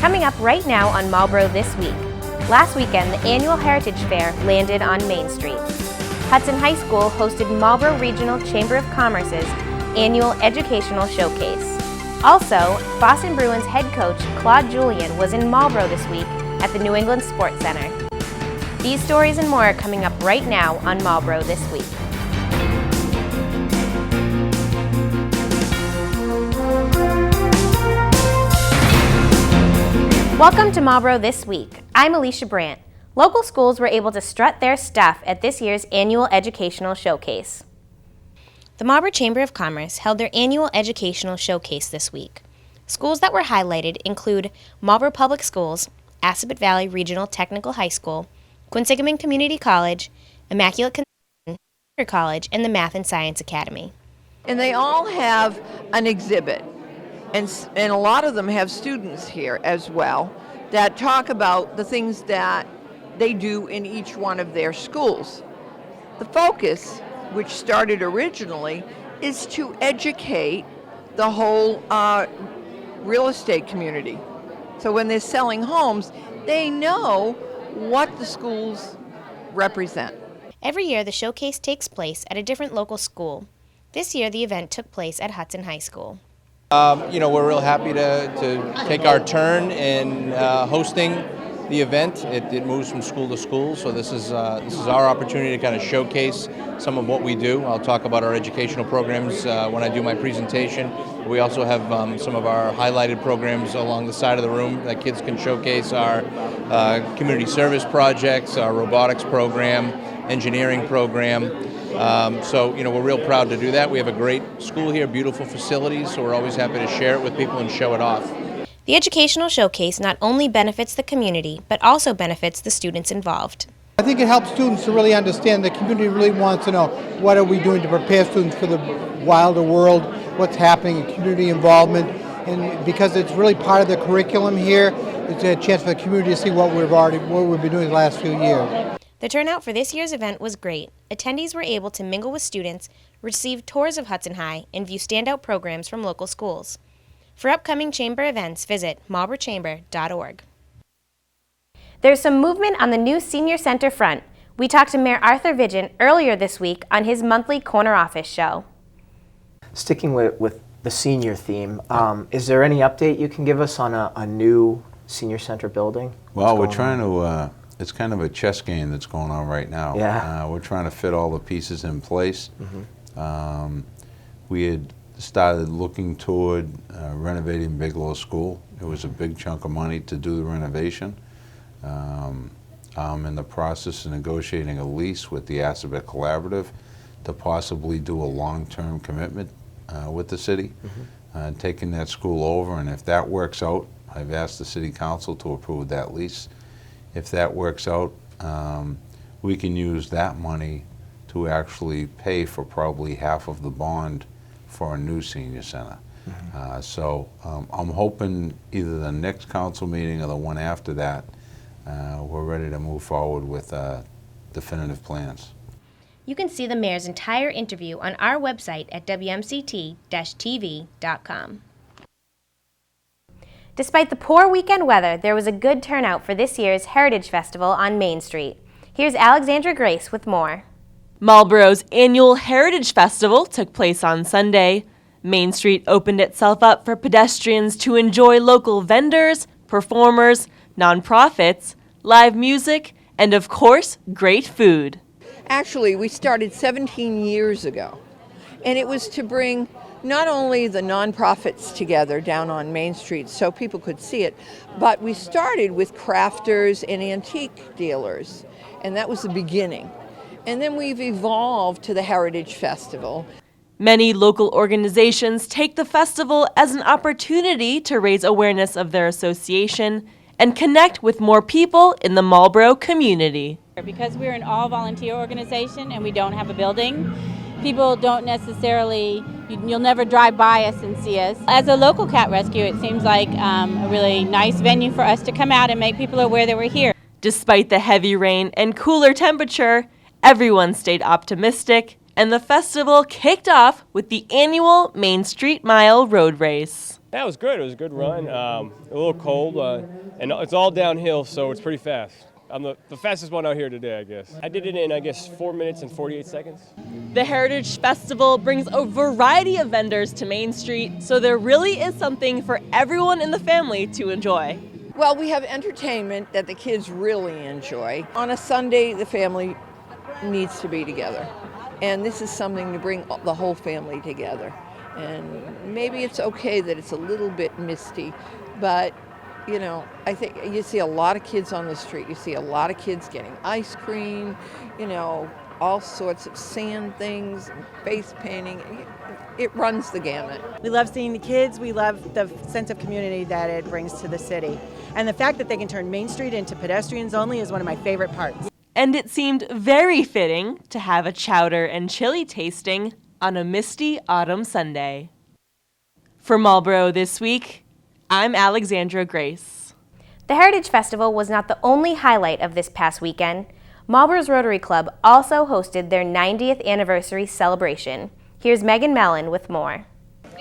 Coming up right now on Marlborough this week. Last weekend, the annual Heritage Fair landed on Main Street. Hudson High School hosted Marlborough Regional Chamber of Commerce's annual educational showcase. Also, Boston Bruins head coach Claude Julien was in Marlborough this week at the New England Sports Center. These stories and more are coming up right now on Marlborough this week. Welcome to Marlborough this week. I'm Alicia Brandt. Local schools were able to strut their stuff at this year's annual educational showcase. The Marlborough Chamber of Commerce held their annual educational showcase this week. Schools that were highlighted include Marlborough Public Schools, Assabet Valley Regional Technical High School, Quinsigamond Community College, Immaculate Conception Junior College, and the Math and Science Academy. And they all have an exhibit, and a lot of them have students here as well that talk about the things that they do in each one of their schools. The focus, which started originally, is to educate the whole real estate community. So when they're selling homes, they know what the schools represent. Every year, the showcase takes place at a different local school. This year, the event took place at Hudson High School. We're real happy to take our turn in hosting the event. It moves from school to school, so this is our opportunity to kind of showcase some of what we do. I'll talk about our educational programs when I do my presentation. We also have some of our highlighted programs along the side of the room that kids can showcase, our community service projects, our robotics program, engineering program. We're real proud to do that. We have a great school here, beautiful facilities, so we're always happy to share it with people and show it off. The educational showcase not only benefits the community, but also benefits the students involved. I think it helps students to really understand the community really wants to know what are we doing to prepare students for the wilder world, what's happening in community involvement, and because it's really part of the curriculum here, it's a chance for the community to see what we've been doing the last few years. The turnout for this year's event was great. Attendees were able to mingle with students, receive tours of Hudson High, and view standout programs from local schools. For upcoming chamber events, visit marlboroughchamber.org. There's some movement on the new senior center front. We talked to Mayor Arthur Vigent earlier this week on his monthly Corner Office show. Sticking with the senior theme, is there any update you can give us on a new senior center building? Well, we're trying to, it's kind of a chess game that's going on right now. Yeah. We're trying to fit all the pieces in place. Mm-hmm. We had started looking toward renovating Bigelow School. It was a big chunk of money to do the renovation. I'm in the process of negotiating a lease with the Assabet Collaborative to possibly do a long-term commitment with the city, taking that school over, and if that works out, I've asked the City Council to approve that lease. If that works out, we can use that money to actually pay for probably half of the bond for a new senior center. I'm hoping either the next council meeting or the one after that, we're ready to move forward with definitive plans. You can see the mayor's entire interview on our website at WMCT-TV.com. Despite the poor weekend weather, there was a good turnout for this year's Heritage Festival on Main Street. Here's Alexandra Grace with more. Marlborough's annual Heritage Festival took place on Sunday. Main Street opened itself up for pedestrians to enjoy local vendors, performers, nonprofits, live music, and of course, great food. Actually, we started 17 years ago, and it was to bring not only the nonprofits together down on Main Street so people could see it, but we started with crafters and antique dealers, and that was the beginning. And then we've evolved to the Heritage Festival. Many local organizations take the festival as an opportunity to raise awareness of their association and connect with more people in the Marlborough community. Because we're an all-volunteer organization and we don't have a building, people don't necessarily, you'll never drive by us and see us. As a local cat rescue, it seems like a really nice venue for us to come out and make people aware that we're here. Despite the heavy rain and cooler temperature, everyone stayed optimistic, and the festival kicked off with the annual Main Street Mile Road Race. That was good. It was a good run. A little cold, and it's all downhill, so it's pretty fast. I'm the fastest one out here today, I guess. I did it in, 4 minutes and 48 seconds. The Heritage Festival brings a variety of vendors to Main Street, so there really is something for everyone in the family to enjoy. Well, we have entertainment that the kids really enjoy. On a Sunday, the family needs to be together. And this is something to bring the whole family together. And maybe it's okay that it's a little bit misty, but I think you see a lot of kids on the street. You see a lot of kids getting ice cream, all sorts of sand things, and face painting. It runs the gamut. We love seeing the kids. We love the sense of community that it brings to the city. And the fact that they can turn Main Street into pedestrians only is one of my favorite parts. And it seemed very fitting to have a chowder and chili tasting on a misty autumn Sunday. For Marlborough This Week, I'm Alexandra Grace. The Heritage Festival was not the only highlight of this past weekend. Marlborough's Rotary Club also hosted their 90th anniversary celebration. Here's Megan Mellon with more.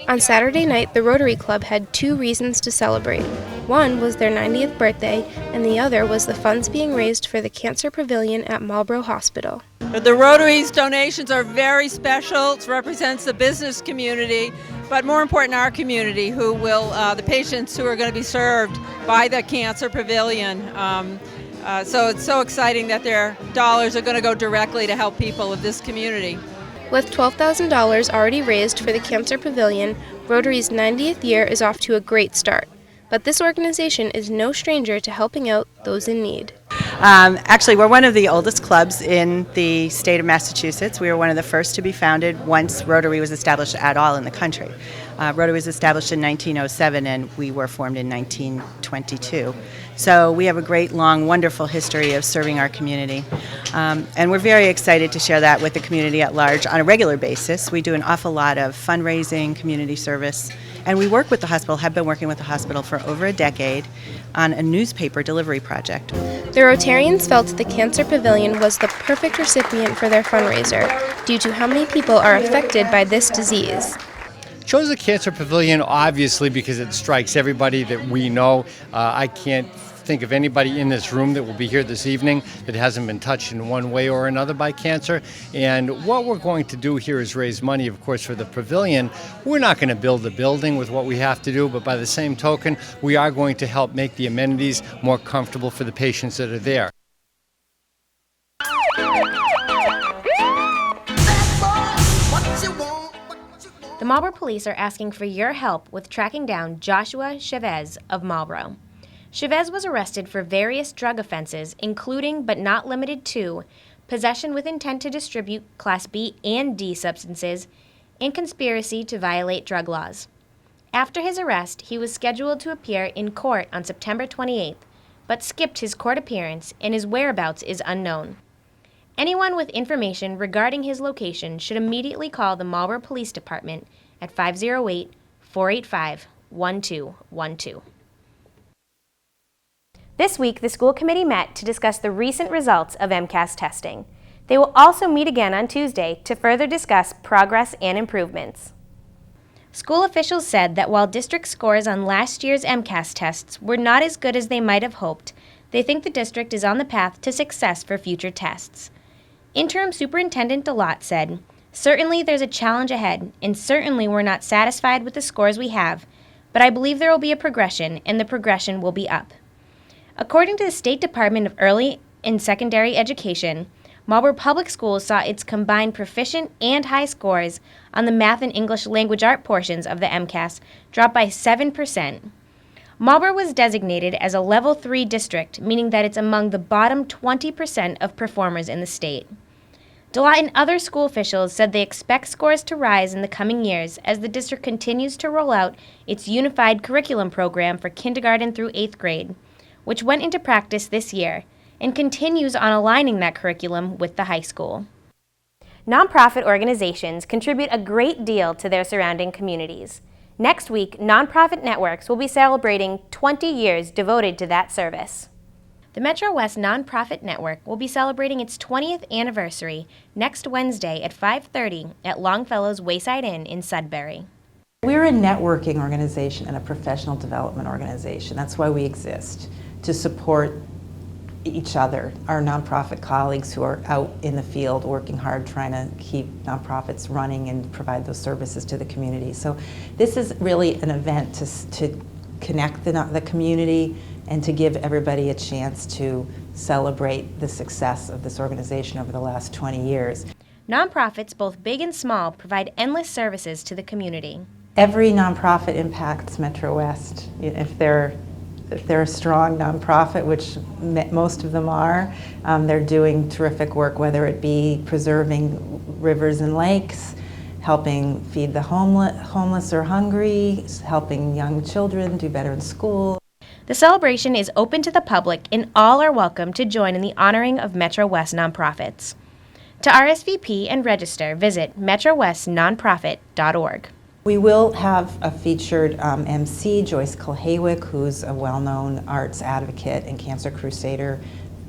On Saturday night, the Rotary Club had 2 reasons to celebrate. One was their 90th birthday, and the other was the funds being raised for the Cancer Pavilion at Marlborough Hospital. The Rotary's donations are very special. It represents the business community, but more important, our community, who will, the patients who are going to be served by the Cancer Pavilion. So it's so exciting that their dollars are going to go directly to help people of this community. With $12,000 already raised for the Cancer Pavilion, Rotary's 90th year is off to a great start. But this organization is no stranger to helping out those in need. Actually, we're one of the oldest clubs in the state of Massachusetts. We were one of the first to be founded once Rotary was established at all in the country. Rotary was established in 1907 and we were formed in 1922. So we have a great, long, wonderful history of serving our community. And we're very excited to share that with the community at large on a regular basis. We do an awful lot of fundraising, community service, and we work with the hospital, have been working with the hospital for over a decade on a newspaper delivery project. The Rotarians felt the Cancer Pavilion was the perfect recipient for their fundraiser due to how many people are affected by this disease. Chose the Cancer Pavilion obviously because it strikes everybody that we know. I can't think of anybody in this room that will be here this evening that hasn't been touched in one way or another by cancer. And what we're going to do here is raise money, of course, for the pavilion. We're not going to build a building with what we have to do, but by the same token, we are going to help make the amenities more comfortable for the patients that are there. The Marlborough Police are asking for your help with tracking down Joshua Chavez of Marlborough. Chavez was arrested for various drug offenses, including but not limited to possession with intent to distribute Class B and D substances and conspiracy to violate drug laws. After his arrest, he was scheduled to appear in court on September 28th, but skipped his court appearance and his whereabouts is unknown. Anyone with information regarding his location should immediately call the Marlborough Police Department at 508-485-1212. This week, the school committee met to discuss the recent results of MCAS testing. They will also meet again on Tuesday to further discuss progress and improvements. School officials said that while district scores on last year's MCAS tests were not as good as they might have hoped, they think the district is on the path to success for future tests. Interim Superintendent DeLotte said, "Certainly there's a challenge ahead, and certainly we're not satisfied with the scores we have, but I believe there will be a progression, and the progression will be up." According to the State Department of Early and Secondary Education, Marlborough Public Schools saw its combined proficient and high scores on the math and English language art portions of the MCAS drop by 7%. Marlborough was designated as a Level 3 district, meaning that it's among the bottom 20% of performers in the state. DeLotte and other school officials said they expect scores to rise in the coming years as the district continues to roll out its unified curriculum program for kindergarten through 8th grade, which went into practice this year, and continues on aligning that curriculum with the high school. Nonprofit organizations contribute a great deal to their surrounding communities. Next week, nonprofit networks will be celebrating 20 years devoted to that service. The Metro West Nonprofit Network will be celebrating its 20th anniversary next Wednesday at 5:30 at Longfellow's Wayside Inn in Sudbury. We're a networking organization and a professional development organization. That's why we exist, to support each other, our nonprofit colleagues who are out in the field working hard trying to keep nonprofits running and provide those services to the community. So this is really an event to connect the community and to give everybody a chance to celebrate the success of this organization over the last 20 years. Nonprofits, both big and small, provide endless services to the community. Every nonprofit impacts Metro West. If they're a strong nonprofit, which most of them are, they're doing terrific work, whether it be preserving rivers and lakes, helping feed the homeless or hungry, helping young children do better in school. The celebration is open to the public and all are welcome to join in the honoring of Metro West nonprofits. To RSVP and register, visit metrowestnonprofit.org. We will have a featured MC, Joyce Kulhawick, who's a well-known arts advocate and cancer crusader,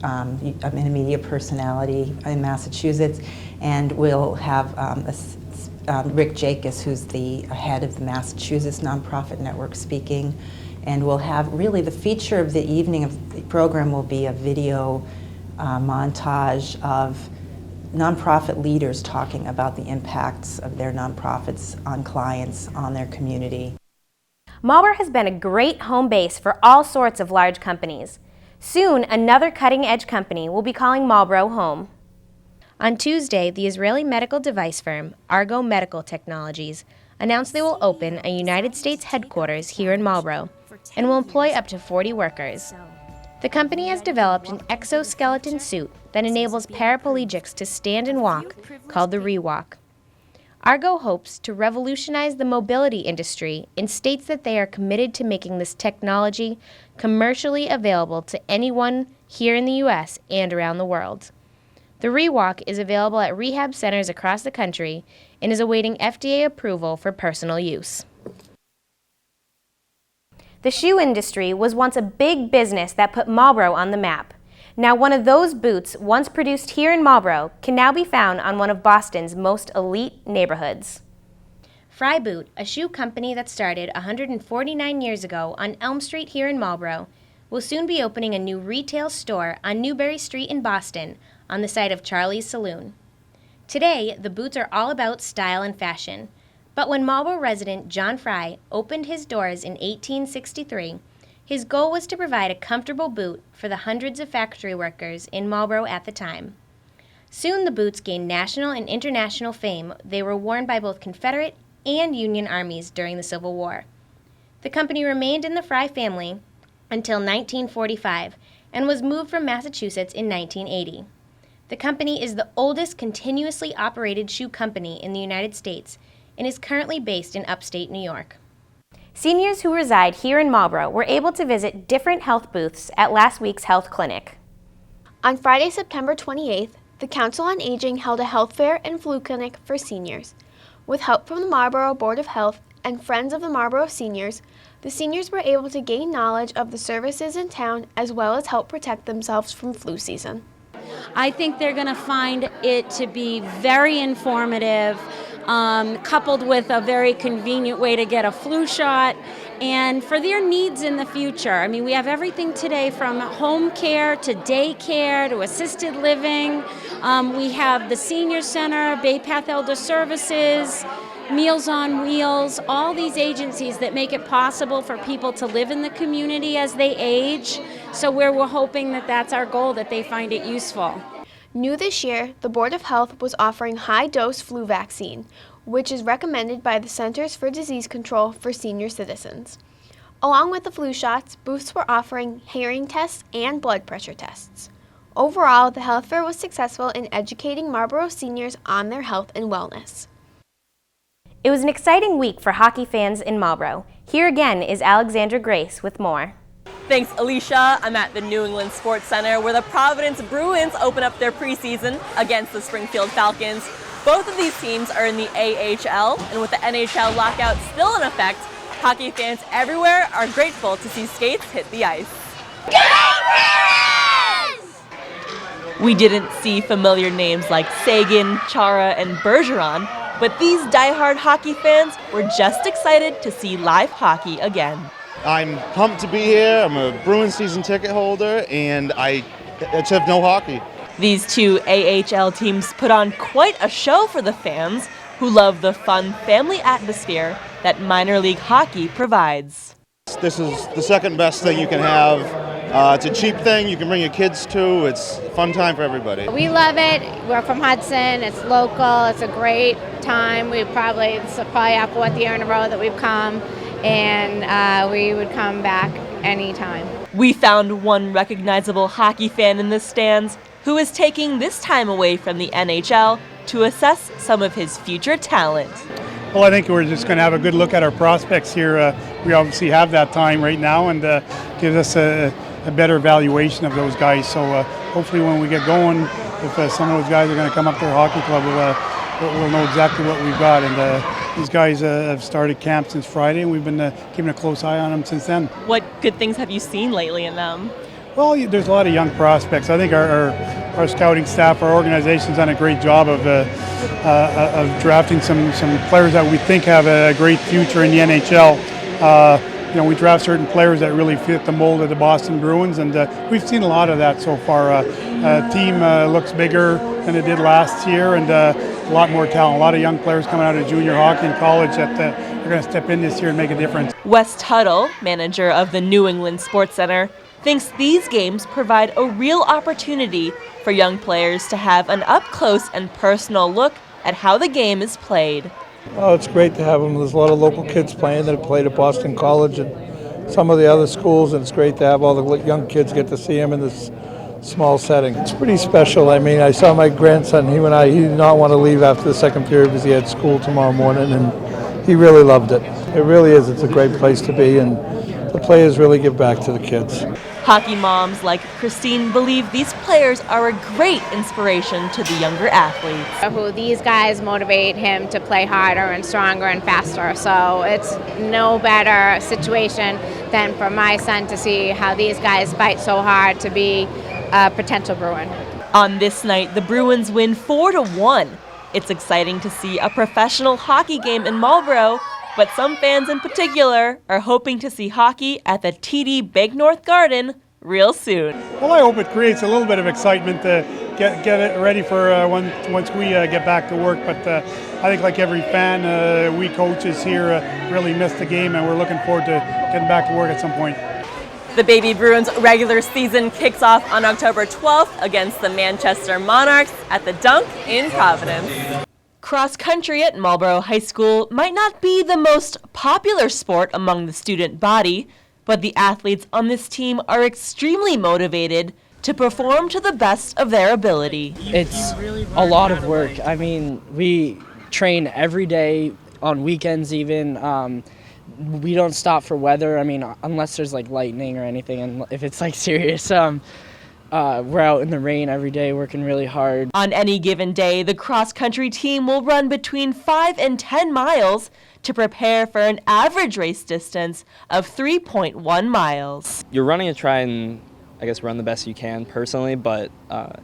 and a media personality in Massachusetts, and we'll have Rick Jacobs, who's the head of the Massachusetts Nonprofit Network, speaking, and we'll have really the feature of the evening of the program will be a video montage of nonprofit leaders talking about the impacts of their nonprofits on clients, on their community. Marlborough has been a great home base for all sorts of large companies. Soon, another cutting-edge company will be calling Marlborough home. On Tuesday, the Israeli medical device firm, Argo Medical Technologies, announced they will open a United States headquarters here in Marlborough and will employ up to 40 workers. The company has developed an exoskeleton suit that enables paraplegics to stand and walk, called the ReWalk. Argo hopes to revolutionize the mobility industry and states that they are committed to making this technology commercially available to anyone here in the U.S. and around the world. The ReWalk is available at rehab centers across the country and is awaiting FDA approval for personal use. The shoe industry was once a big business that put Marlborough on the map. Now one of those boots, once produced here in Marlborough, can now be found on one of Boston's most elite neighborhoods. Fry Boot, a shoe company that started 149 years ago on Elm Street here in Marlborough, will soon be opening a new retail store on Newbury Street in Boston on the site of Charlie's Saloon. Today, the boots are all about style and fashion. But when Marlborough resident John Fry opened his doors in 1863, his goal was to provide a comfortable boot for the hundreds of factory workers in Marlborough at the time. Soon the boots gained national and international fame. They were worn by both Confederate and Union armies during the Civil War. The company remained in the Fry family until 1945 and was moved from Massachusetts in 1980. The company is the oldest continuously operated shoe company in the United States and is currently based in upstate New York. Seniors who reside here in Marlborough were able to visit different health booths at last week's health clinic. On Friday, September 28th, the Council on Aging held a health fair and flu clinic for seniors. With help from the Marlborough Board of Health and Friends of the Marlborough Seniors, the seniors were able to gain knowledge of the services in town as well as help protect themselves from flu season. I think they're going to find it to be very informative, coupled with a very convenient way to get a flu shot, and for their needs in the future. I mean, we have everything today from home care to daycare to assisted living. We have the Senior Center, Bay Path Elder Services, Meals on Wheels, all these agencies that make it possible for people to live in the community as they age. So we're hoping that that's our goal, that they find it useful. New this year, the Board of Health was offering high-dose flu vaccine, which is recommended by the Centers for Disease Control for senior citizens. Along with the flu shots, booths were offering hearing tests and blood pressure tests. Overall, the health fair was successful in educating Marlborough seniors on their health and wellness. It was an exciting week for hockey fans in Marlborough. Here again is Alexandra Grace with more. Thanks, Alicia. I'm at the New England Sports Center where the Providence Bruins open up their preseason against the Springfield Falcons. Both of these teams are in the AHL, and with the NHL lockout still in effect, hockey fans everywhere are grateful to see skates hit the ice. We didn't see familiar names like Sagan, Chara, and Bergeron, but these diehard hockey fans were just excited to see live hockey again. I'm pumped to be here. I'm a Bruins season ticket holder, and I just have no hockey. These two AHL teams put on quite a show for the fans who love the fun family atmosphere that minor league hockey provides. This is the second best thing you can have. It's a cheap thing you can bring your kids to. It's a fun time for everybody. We love it. We're from Hudson. It's local. It's a great time. It's probably our fourth year in a row that we've come, and we would come back anytime. We found one recognizable hockey fan in the stands who is taking this time away from the NHL to assess some of his future talent. Well, I think we're just going to have a good look at our prospects here. We obviously have that time right now, and gives us a better evaluation of those guys. So hopefully when we get going, if some of those guys are going to come up to our hockey club, we'll know exactly what we've got. And these guys have started camp since Friday, and we've been keeping a close eye on them since then. What good things have you seen lately in them? Well, there's a lot of young prospects. I think our scouting staff, our organization's done a great job of drafting some players that we think have a great future in the NHL. We draft certain players that really fit the mold of the Boston Bruins, and we've seen a lot of that so far. Team looks bigger than it did last year, and a lot more talent. A lot of young players coming out of junior hockey and college that are going to step in this year and make a difference. Wes Tuttle, manager of the New England Sports Center, thinks these games provide a real opportunity for young players to have an up-close and personal look at how the game is played. Oh, it's great to have them. There's a lot of local kids playing that have played at Boston College and some of the other schools, and it's great to have all the young kids get to see them in this small setting. It's pretty special. I mean, I saw my grandson, he did not want to leave after the second period because he had school tomorrow morning, and he really loved it. It really is. It's a great place to be, and the players really give back to the kids. Hockey moms like Christine believe these players are a great inspiration to the younger athletes. These guys motivate him to play harder and stronger and faster. So it's no better situation than for my son to see how these guys fight so hard to be a potential Bruin. On this night, the Bruins win 4-1. It's exciting to see a professional hockey game in Marlborough, but some fans in particular are hoping to see hockey at the TD Bank North Garden real soon. Well, I hope it creates a little bit of excitement to get it ready for once we get back to work. But I think like every fan, we coaches here really missed the game, and we're looking forward to getting back to work at some point. The Baby Bruins regular season kicks off on October 12th against the Manchester Monarchs at the Dunk in Providence. Cross country at Marlborough High School might not be the most popular sport among the student body, but the athletes on this team are extremely motivated to perform to the best of their ability. It's a lot of work. I mean, we train every day, on weekends even. We don't stop for weather. I mean, unless there's like lightning or anything, and if it's like serious. We're out in the rain every day working really hard. On any given day, the cross-country team will run between 5 and 10 miles to prepare for an average race distance of 3.1 miles. You're running to try and, I guess, run the best you can personally, but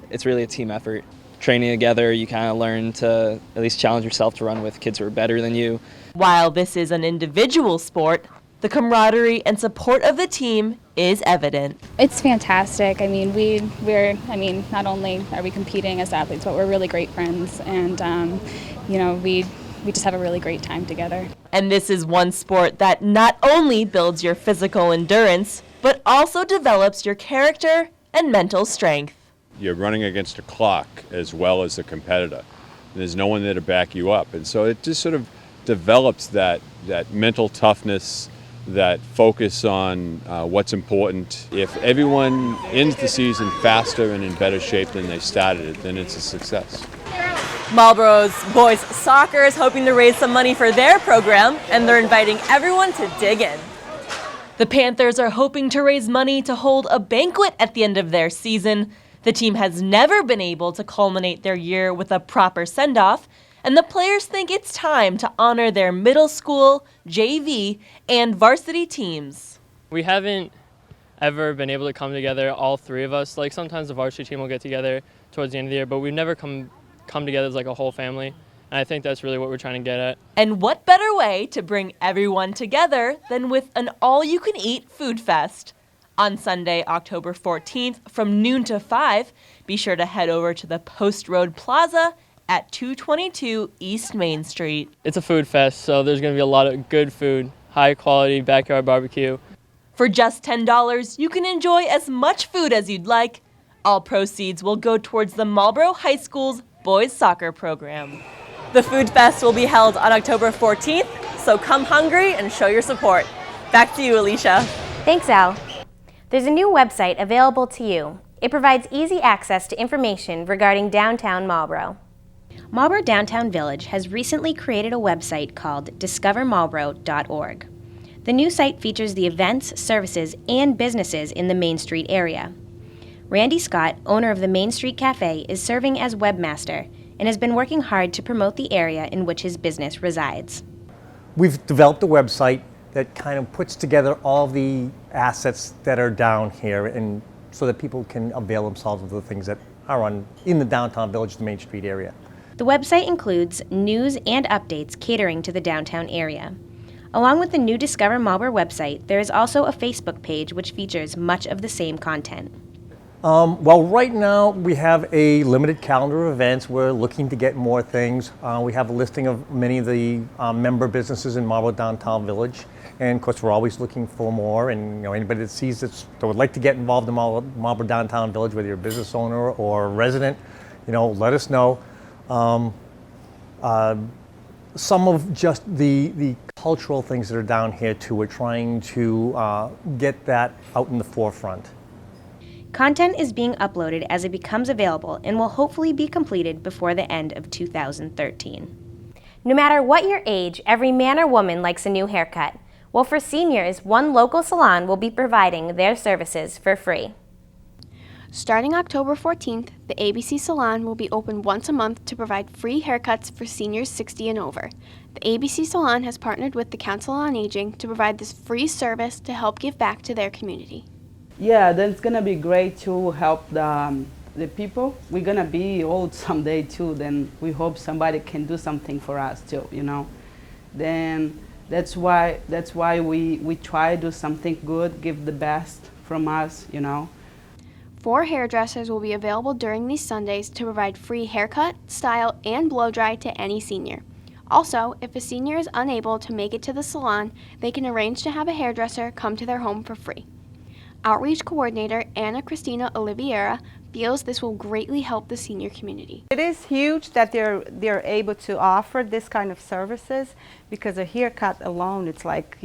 it's really a team effort. Training together, you kind of learn to at least challenge yourself to run with kids who are better than you. While this is an individual sport, the camaraderie and support of the team is evident. It's fantastic. I mean, we're not only are we competing as athletes, but we're really great friends, and we just have a really great time together. And this is one sport that not only builds your physical endurance, but also develops your character and mental strength. You're running against a clock as well as a competitor. There's no one there to back you up, and so it just sort of develops that mental toughness, that focus on what's important. If everyone ends the season faster and in better shape than they started it, then it's a success. Marlborough's boys soccer is hoping to raise some money for their program, and they're inviting everyone to dig in. The Panthers are hoping to raise money to hold a banquet at the end of their season. The team has never been able to culminate their year with a proper send-off, and the players think it's time to honor their middle school, JV, and varsity teams. We haven't ever been able to come together, all three of us. Like sometimes the varsity team will get together towards the end of the year, but we've never come together as like a whole family. And I think that's really what we're trying to get at. And what better way to bring everyone together than with an all-you-can-eat food fest? On Sunday, October 14th, from noon to 5, be sure to head over to the Post Road Plaza at 222 East Main Street. It's a food fest, so there's going to be a lot of good food, high-quality backyard barbecue. For just $10, you can enjoy as much food as you'd like. All proceeds will go towards the Marlborough High School's boys soccer program. The Food Fest will be held on October 14th, so come hungry and show your support. Back to you, Alicia. Thanks, Al. There's a new website available to you. It provides easy access to information regarding downtown Marlborough. Marlborough Downtown Village has recently created a website called discovermarlborough.org. The new site features the events, services, and businesses in the Main Street area. Randy Scott, owner of the Main Street Cafe, is serving as webmaster and has been working hard to promote the area in which his business resides. We've developed a website that kind of puts together all the assets that are down here, and so that people can avail themselves of the things that are in the downtown village, the Main Street area. The website includes news and updates catering to the downtown area. Along with the new Discover Marlborough website, there is also a Facebook page which features much of the same content. Well, right now we have a limited calendar of events. We're looking to get more things. We have a listing of many of the member businesses in Marlborough Downtown Village. And of course, we're always looking for more. And anybody that sees this, that would like to get involved in Marlborough Downtown Village, whether you're a business owner or a resident, let us know. Some of just the cultural things that are down here too, we're trying to get that out in the forefront. Content is being uploaded as it becomes available and will hopefully be completed before the end of 2013. No matter what your age, every man or woman likes a new haircut. Well, for seniors, one local salon will be providing their services for free. Starting October 14th, the ABC Salon will be open once a month to provide free haircuts for seniors 60 and over. The ABC Salon has partnered with the Council on Aging to provide this free service to help give back to their community. Yeah, then it's gonna be great to help the people. We're gonna be old someday too, then we hope somebody can do something for us too, Then that's why we try to do something good, give the best from us, 4 hairdressers will be available during these Sundays to provide free haircut, style, and blow dry to any senior. Also, if a senior is unable to make it to the salon, they can arrange to have a hairdresser come to their home for free. Outreach Coordinator Anna Cristina Oliveira feels this will greatly help the senior community. It is huge that they're able to offer this kind of services, because a haircut alone, it's like,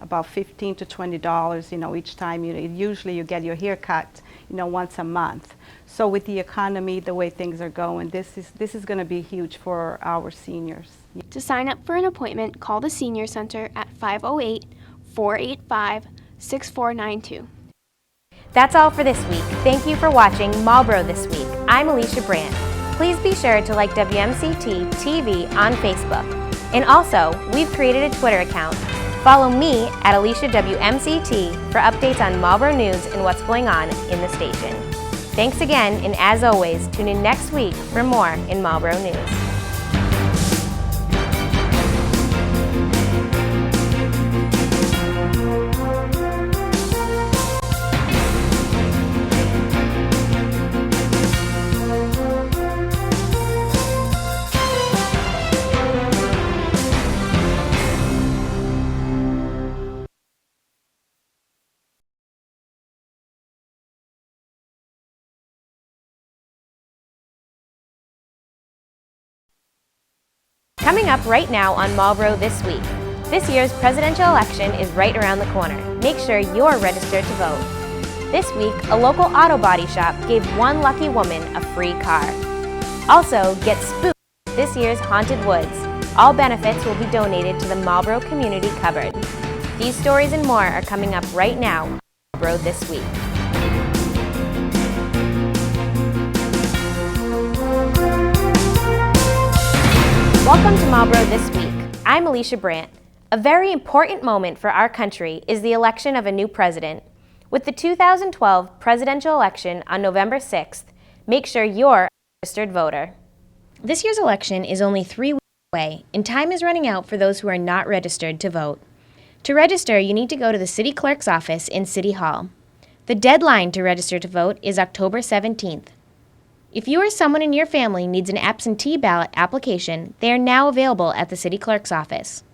about $15 to $20, each time. Usually you get your haircut, once a month. So with the economy, the way things are going, this is going to be huge for our seniors. To sign up for an appointment, call the Senior Center at 508-485-6492. That's all for this week. Thank you for watching Marlborough This Week. I'm Alicia Brandt. Please be sure to like WMCT-TV on Facebook. And also, we've created a Twitter account. Follow me at AliciaWMCT for updates on Marlborough news and what's going on in the station. Thanks again, and as always, tune in next week for more in Marlborough News. Coming up right now on Marlborough This Week. This year's presidential election is right around the corner. Make sure you're registered to vote. This week, a local auto body shop gave one lucky woman a free car. Also, get spooked at this year's Haunted Woods. All benefits will be donated to the Marlborough Community Cupboard. These stories and more are coming up right now on Marlborough This Week. Welcome to Marlborough This Week. I'm Alicia Brandt. A very important moment for our country is the election of a new president. With the 2012 presidential election on November 6th, make sure you're registered voter. This year's election is only 3 weeks away, and time is running out for those who are not registered to vote. To register, you need to go to the city clerk's office in City Hall. The deadline to register to vote is October 17th. If you or someone in your family needs an absentee ballot application, they are now available at the city clerk's office.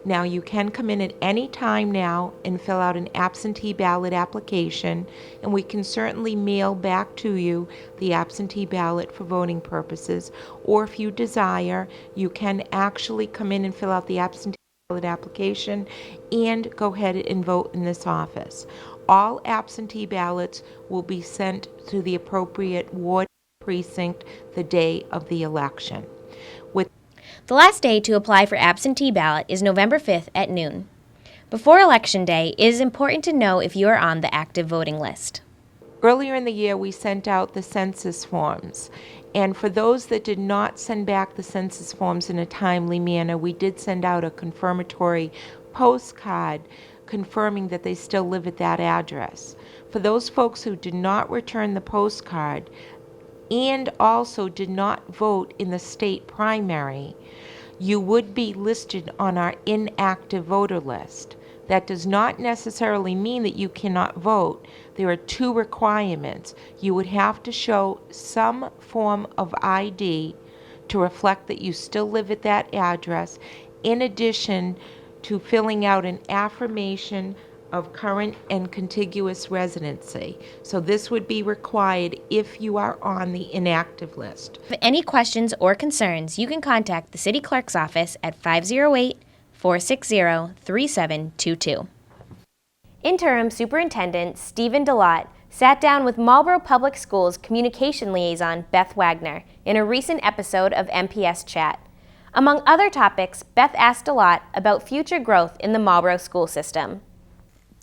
Now, you can come in at any time now and fill out an absentee ballot application, and we can certainly mail back to you the absentee ballot for voting purposes. Or if you desire, you can actually come in and fill out the absentee ballot application and go ahead and vote in this office. All absentee ballots will be sent to the appropriate ward precinct the day of the election. The last day to apply for absentee ballot is November 5th at noon. Before Election Day, it is important to know if you are on the active voting list. Earlier in the year, we sent out the census forms, and for those that did not send back the census forms in a timely manner, we did send out a confirmatory postcard confirming that they still live at that address. For those folks who did not return the postcard and also did not vote in the state primary, you would be listed on our inactive voter list. That does not necessarily mean that you cannot vote. There are 2 requirements. You would have to show some form of ID to reflect that you still live at that address, in addition to filling out an affirmation of current and contiguous residency. So this would be required if you are on the inactive list. For any questions or concerns, you can contact the city clerk's office at 508-460-3722. Interim Superintendent Stephen DeLotte sat down with Marlborough Public Schools Communication Liaison Beth Wagner in a recent episode of MPS Chat. Among other topics, Beth asked DeLotte about future growth in the Marlborough school system.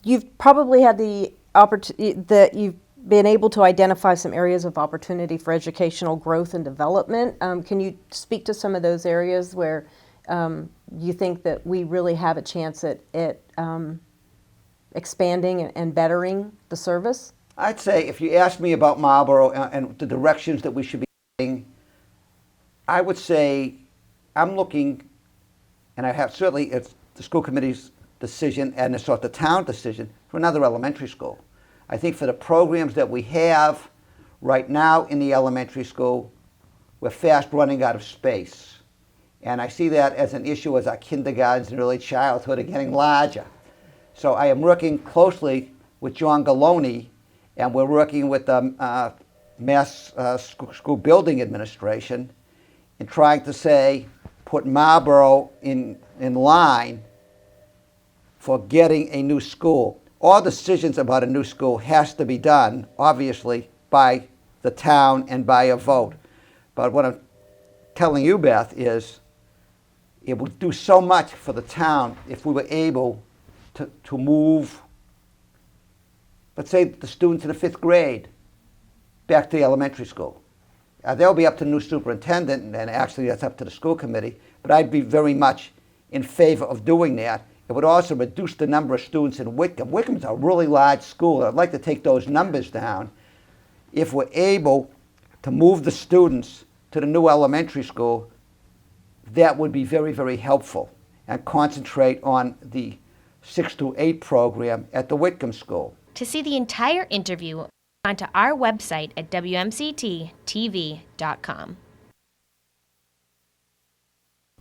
You've probably had the opportunity that you've been able to identify some areas of opportunity for educational growth and development. Can you speak to some of those areas where you think that we really have a chance at expanding and bettering the service? I'd say if you ask me about Marlborough and the directions that we should be taking, I would say I'm looking, and I have certainly it's the school committee's decision and it's the town decision for another elementary school. I think for the programs that we have right now in the elementary school, we're fast running out of space. And I see that as an issue as our kindergartens and early childhood are getting larger. So I am working closely with John Galoni, and we're working with the Mass School Building Administration in trying to say, put Marlborough in line for getting a new school. All decisions about a new school has to be done, obviously, by the town and by a vote. But what I'm telling you, Beth, is it would do so much for the town if we were able to move, let's say, the students in the 5th grade back to the elementary school. They'll be up to the new superintendent, and actually that's up to the school committee, but I'd be very much in favor of doing that. It would also reduce the number of students in Whitcomb. Whitcomb's a really large school. I'd like to take those numbers down. If we're able to move the students to the new elementary school, that would be very, very helpful, and concentrate on the 6 to 8 program at the Whitcomb School. To see the entire interview, go onto our website at WMCT-TV.com.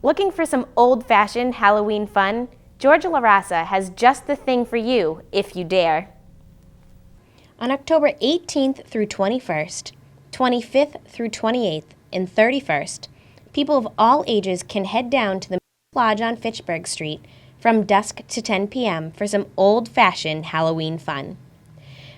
Looking for some old-fashioned Halloween fun? Georgia La Raza has just the thing for you, if you dare. On October 18th through 21st, 25th through 28th, and 31st, people of all ages can head down to the Lodge on Fitchburg Street from dusk to 10 p.m. for some old-fashioned Halloween fun.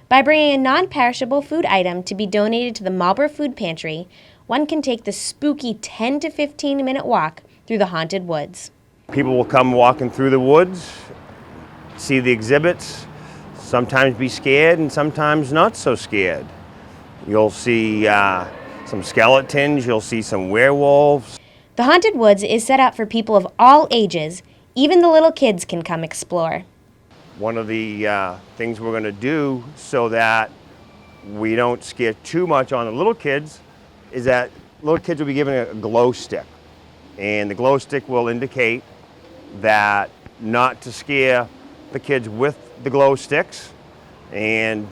By bringing a non-perishable food item to be donated to the Marlborough Food Pantry, one can take the spooky 10 to 15-minute walk through the haunted woods. People will come walking through the woods, see the exhibits, sometimes be scared and sometimes not so scared. You'll see some skeletons, you'll see some werewolves. The Haunted Woods is set up for people of all ages. Even the little kids can come explore. One of the things we're going to do so that we don't scare too much on the little kids is that little kids will be given a glow stick. And the glow stick will indicate that not to scare the kids with the glow sticks, and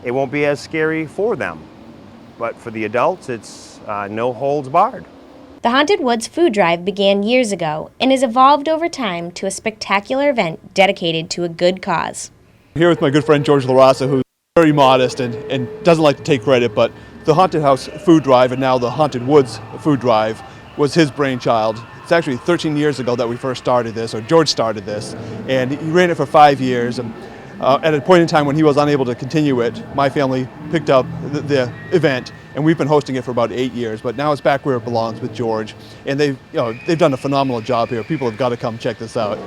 it won't be as scary for them. But for the adults, it's no holds barred. The Haunted Woods food drive began years ago and has evolved over time to a spectacular event dedicated to a good cause. Here with my good friend George LaRasa, who's very modest and doesn't like to take credit, but the Haunted House food drive and now the Haunted Woods food drive was his brainchild. It's actually 13 years ago that we first started this, or George started this, and he ran it for 5 years. And at a point in time when he was unable to continue it, my family picked up the event, and we've been hosting it for about 8 years. But now it's back where it belongs with George, and they've done a phenomenal job here. People have got to come check this out.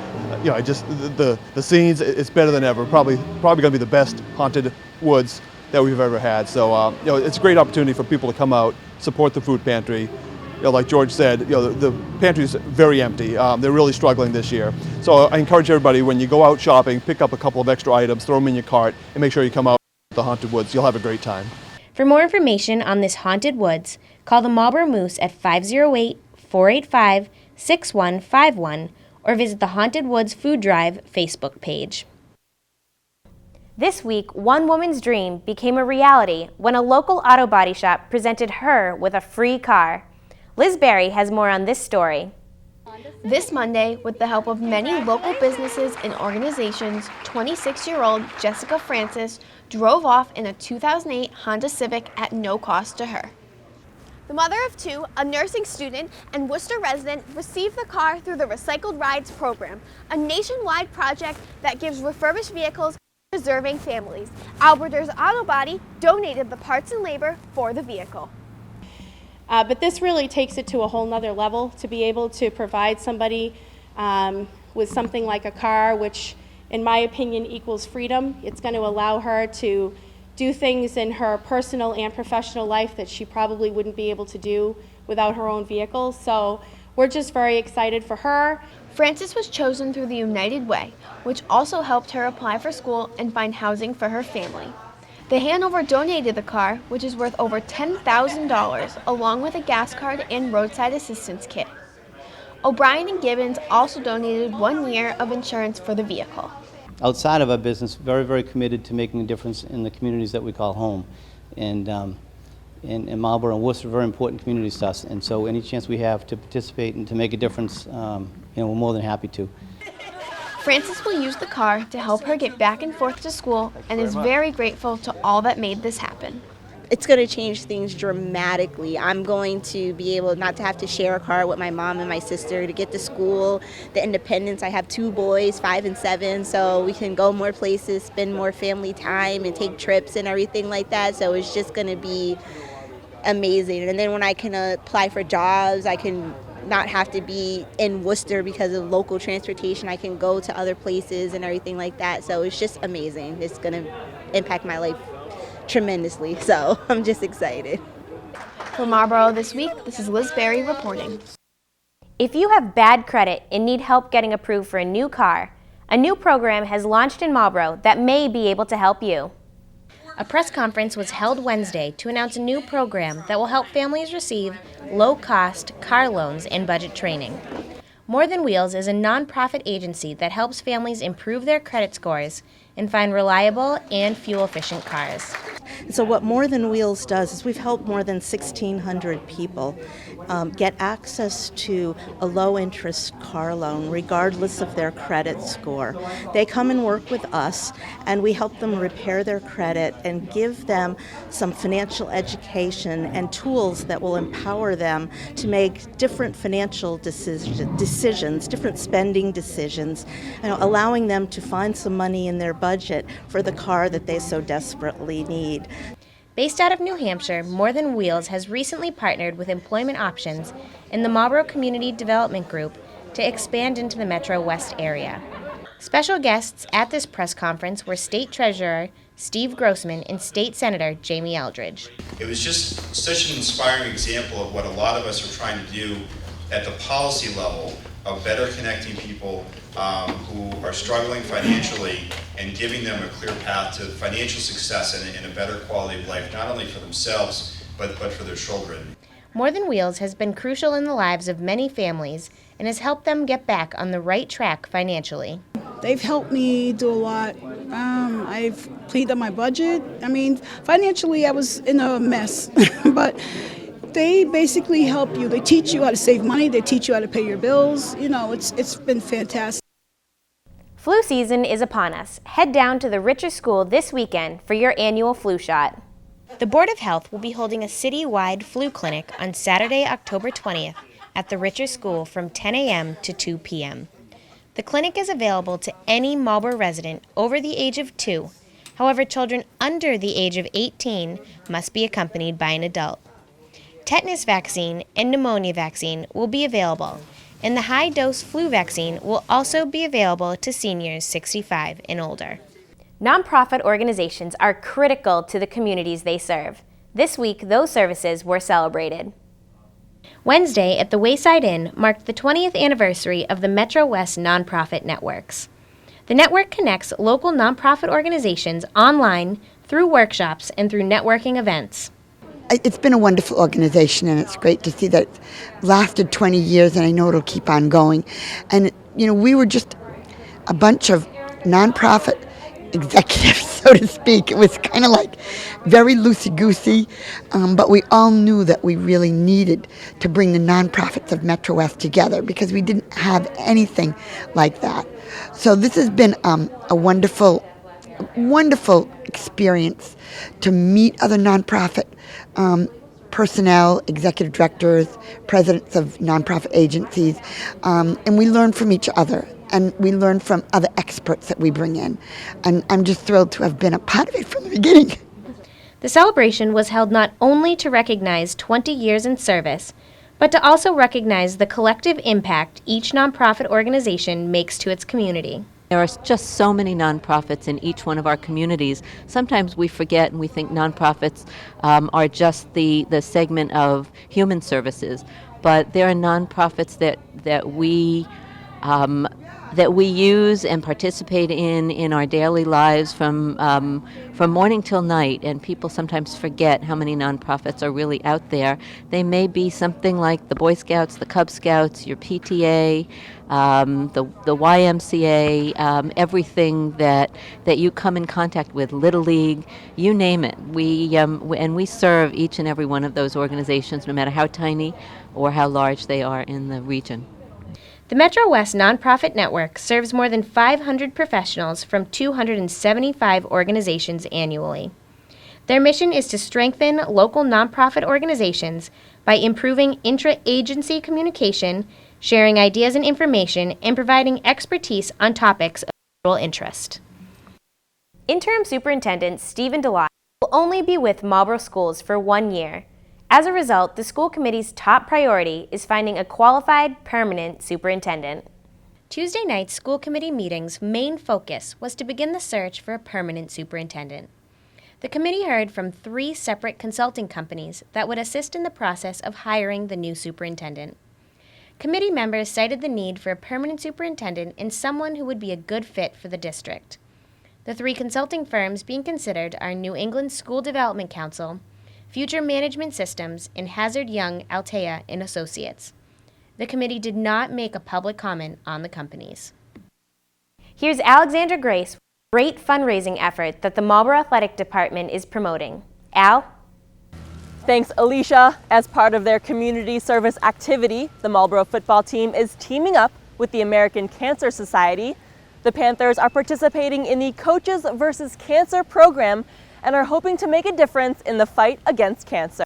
Just the scenes, it's better than ever. Probably going to be the best Haunted Woods that we've ever had. So it's a great opportunity for people to come out, support the food pantry. Like George said, the pantry is very empty. They're really struggling this year. So I encourage everybody, when you go out shopping, pick up a couple of extra items, throw them in your cart, and make sure you come out to the Haunted Woods. You'll have a great time. For more information on this Haunted Woods, call the Marlborough Moose at 508-485-6151 or visit the Haunted Woods Food Drive Facebook page. This week, one woman's dream became a reality when a local auto body shop presented her with a free car. Liz Berry has more on this story. This Monday, with the help of many local businesses and organizations, 26-year-old Jessica Francis drove off in a 2008 Honda Civic at no cost to her. The mother of two, a nursing student and Worcester resident, received the car through the Recycled Rides program, a nationwide project that gives refurbished vehicles to deserving families. Alberters Auto Body donated the parts and labor for the vehicle. But this really takes it to a whole nother level to be able to provide somebody with something like a car, which in my opinion equals freedom. It's going to allow her to do things in her personal and professional life that she probably wouldn't be able to do without her own vehicle. So we're just very excited for her. Frances was chosen through the United Way, which also helped her apply for school and find housing for her family. The Hanover donated the car, which is worth over $10,000, along with a gas card and roadside assistance kit. O'Brien and Gibbons also donated 1 year of insurance for the vehicle. Outside of our business, very, very committed to making a difference in the communities that we call home. And Marlborough and Worcester are very important communities to us, and so any chance we have to participate and to make a difference, we're more than happy to. Frances will use the car to help her get back and forth to school and is very grateful to all that made this happen. It's going to change things dramatically. I'm going to be able not to have to share a car with my mom and my sister to get to school, the independence. I have 2 boys, 5 and 7, so we can go more places, spend more family time and take trips and everything like that. So it's just going to be amazing. And then when I can apply for jobs, I can not have to be in Worcester because of local transportation. I can go to other places and everything like that. So it's just amazing. It's going to impact my life tremendously. So I'm just excited. For Marlborough This Week, this is Liz Berry reporting. If you have bad credit and need help getting approved for a new car, a new program has launched in Marlborough that may be able to help you. A press conference was held Wednesday to announce a new program that will help families receive low-cost car loans and budget training. More Than Wheels is a nonprofit agency that helps families improve their credit scores and find reliable and fuel-efficient cars. So what More Than Wheels does is we've helped more than 1,600 people get access to a low-interest car loan regardless of their credit score. They come and work with us, and we help them repair their credit and give them some financial education and tools that will empower them to make different financial decisions, different spending decisions, allowing them to find some money in their budget for the car that they so desperately need. Based out of New Hampshire, More Than Wheels has recently partnered with Employment Options and the Marlborough Community Development Group to expand into the Metro West area. Special guests at this press conference were State Treasurer Steve Grossman and State Senator Jamie Eldridge. It was just such an inspiring example of what a lot of us are trying to do at the policy level of better connecting people who are struggling financially and giving them a clear path to financial success and a better quality of life, not only for themselves, but for their children. More Than Wheels has been crucial in the lives of many families and has helped them get back on the right track financially. They've helped me do a lot. I've cleaned up my budget. I mean, financially I was in a mess, but they basically help you. They teach you how to save money. They teach you how to pay your bills. You know, it's been fantastic. Flu season is upon us. Head down to the Richer School this weekend for your annual flu shot. The Board of Health will be holding a citywide flu clinic on Saturday, October 20th at the Richer School from 10 a.m. to 2 p.m. The clinic is available to any Marlborough resident over the age of 2. However, children under the age of 18 must be accompanied by an adult. Tetanus vaccine and pneumonia vaccine will be available, and the high-dose flu vaccine will also be available to seniors 65 and older. Nonprofit organizations are critical to the communities they serve. This week, those services were celebrated. Wednesday at the Wayside Inn marked the 20th anniversary of the Metro West Nonprofit Networks. The network connects local nonprofit organizations online, through workshops, and through networking events. It's been a wonderful organization, and it's great to see that it's lasted 20 years, and I know it'll keep on going. And, you know, we were just a bunch of nonprofit executives, so to speak. It was kind of like very loosey-goosey, but we all knew that we really needed to bring the nonprofits of Metro West together because we didn't have anything like that. So this has been a wonderful experience to meet other nonprofit personnel, executive directors, presidents of nonprofit agencies, and we learn from each other, and we learn from other experts that we bring in. And I'm just thrilled to have been a part of it from the beginning. The celebration was held not only to recognize 20 years in service, but to also recognize the collective impact each nonprofit organization makes to its community. There are just so many nonprofits in each one of our communities. Sometimes we forget and we think nonprofits are just the segment of human services, but there are nonprofits that we use and participate in our daily lives from morning till night, and people sometimes forget how many nonprofits are really out there. They may be something like the Boy Scouts, the Cub Scouts, your PTA, the YMCA, everything that you come in contact with, Little League, you name it. We serve each and every one of those organizations, no matter how tiny or how large they are in the region. The Metro West Nonprofit Network serves more than 500 professionals from 275 organizations annually. Their mission is to strengthen local nonprofit organizations by improving intra-agency communication, sharing ideas and information, and providing expertise on topics of mutual interest. Interim Superintendent Stephen DeLotte will only be with Marlborough Schools for 1 year. As a result, the school committee's top priority is finding a qualified, permanent superintendent. Tuesday night's school committee meeting's main focus was to begin the search for a permanent superintendent. The committee heard from 3 separate consulting companies that would assist in the process of hiring the new superintendent. Committee members cited the need for a permanent superintendent and someone who would be a good fit for the district. The 3 consulting firms being considered are New England School Development Council, Future Management Systems, and Hazard Young Altea and Associates. The committee did not make a public comment on the companies. Here's Alexandra Grace with a great fundraising effort that the Marlborough Athletic Department is promoting. Al? Thanks, Alicia. As part of their community service activity, the Marlborough football team is teaming up with the American Cancer Society. The Panthers are participating in the Coaches vs. Cancer program and are hoping to make a difference in the fight against cancer.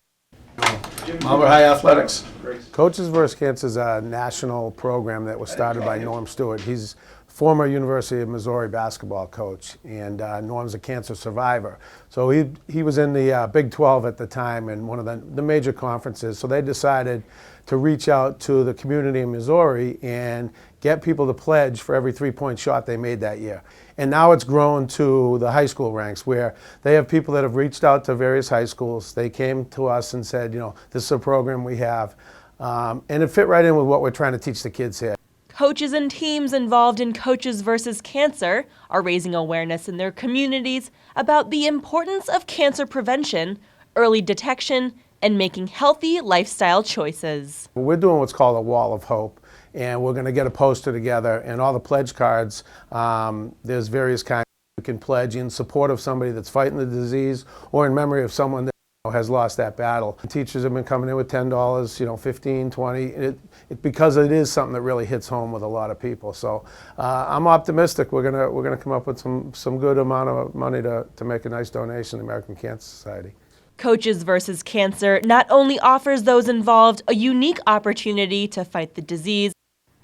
Marlborough High Athletics. Coaches vs. Cancer is a national program that was started by Norm Stewart. He's former University of Missouri basketball coach, and Norm's a cancer survivor. So he was in the Big 12 at the time and one of the major conferences. So they decided to reach out to the community in Missouri and get people to pledge for every 3-point shot they made that year. And now it's grown to the high school ranks where they have people that have reached out to various high schools. They came to us and said, you know, this is a program we have. And it fit right in with what we're trying to teach the kids here. Coaches and teams involved in Coaches vs. Cancer are raising awareness in their communities about the importance of cancer prevention, early detection, and making healthy lifestyle choices. We're doing what's called a wall of hope, and we're going to get a poster together, and all the pledge cards, there's various kinds you can pledge in support of somebody that's fighting the disease or in memory of someone that has lost that battle. Teachers have been coming in with $10, 15, 20, because it is something that really hits home with a lot of people. So I'm optimistic we're gonna come up with some good amount of money to make a nice donation to the American Cancer Society. Coaches vs. Cancer not only offers those involved a unique opportunity to fight the disease,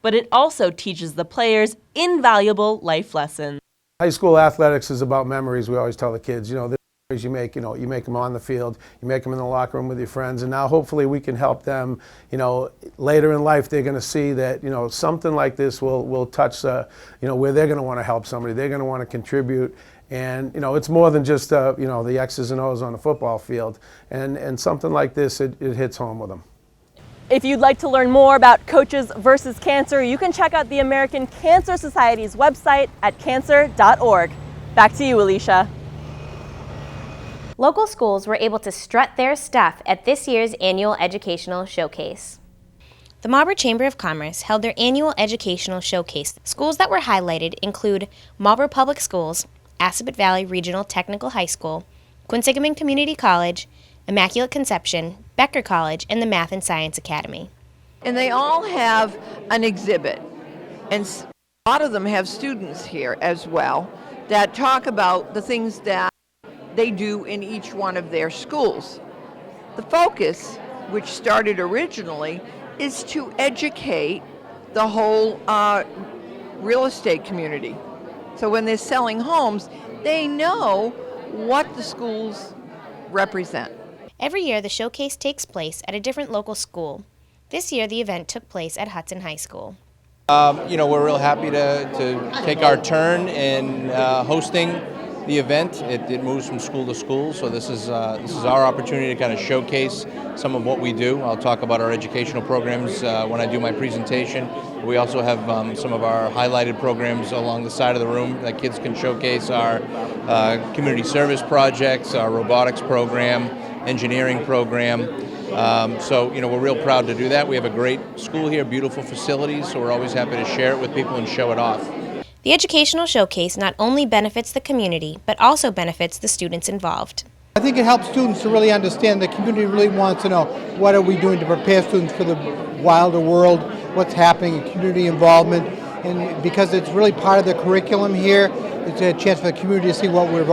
but it also teaches the players invaluable life lessons. High school athletics is about memories. We always tell the kids, the memories you make them on the field, you make them in the locker room with your friends, and now hopefully we can help them, later in life they're going to see that, something like this will touch, where they're going to want to help somebody, they're going to want to contribute. And, it's more than just, the X's and O's on the football field. And something like this, it hits home with them. If you'd like to learn more about Coaches vs. Cancer, you can check out the American Cancer Society's website at cancer.org. Back to you, Alicia. Local schools were able to strut their stuff at this year's annual educational showcase. The Marlborough Chamber of Commerce held their annual educational showcase. Schools that were highlighted include Marlborough Public Schools, Assabet Valley Regional Technical High School, Quinsigamond Community College, Immaculate Conception, Becker College, and the Math and Science Academy. And they all have an exhibit, and a lot of them have students here as well that talk about the things that they do in each one of their schools. The focus, which started originally, is to educate the whole real estate community. So when they're selling homes, they know what the schools represent. Every year, the showcase takes place at a different local school. This year, the event took place at Hudson High School. We're real happy to take our turn in hosting the event. It moves from school to school, so this is our opportunity to kind of showcase some of what we do. I'll talk about our educational programs when I do my presentation. We also have some of our highlighted programs along the side of the room that kids can showcase, our community service projects, our robotics program, engineering program. So we're real proud to do that. We have a great school here, beautiful facilities, so we're always happy to share it with people and show it off. The educational showcase not only benefits the community, but also benefits the students involved. I think it helps students to really understand the community really wants to know what are we doing to prepare students for the wilder world, what's happening in community involvement, and because it's really part of the curriculum here, it's a chance for the community to see what we've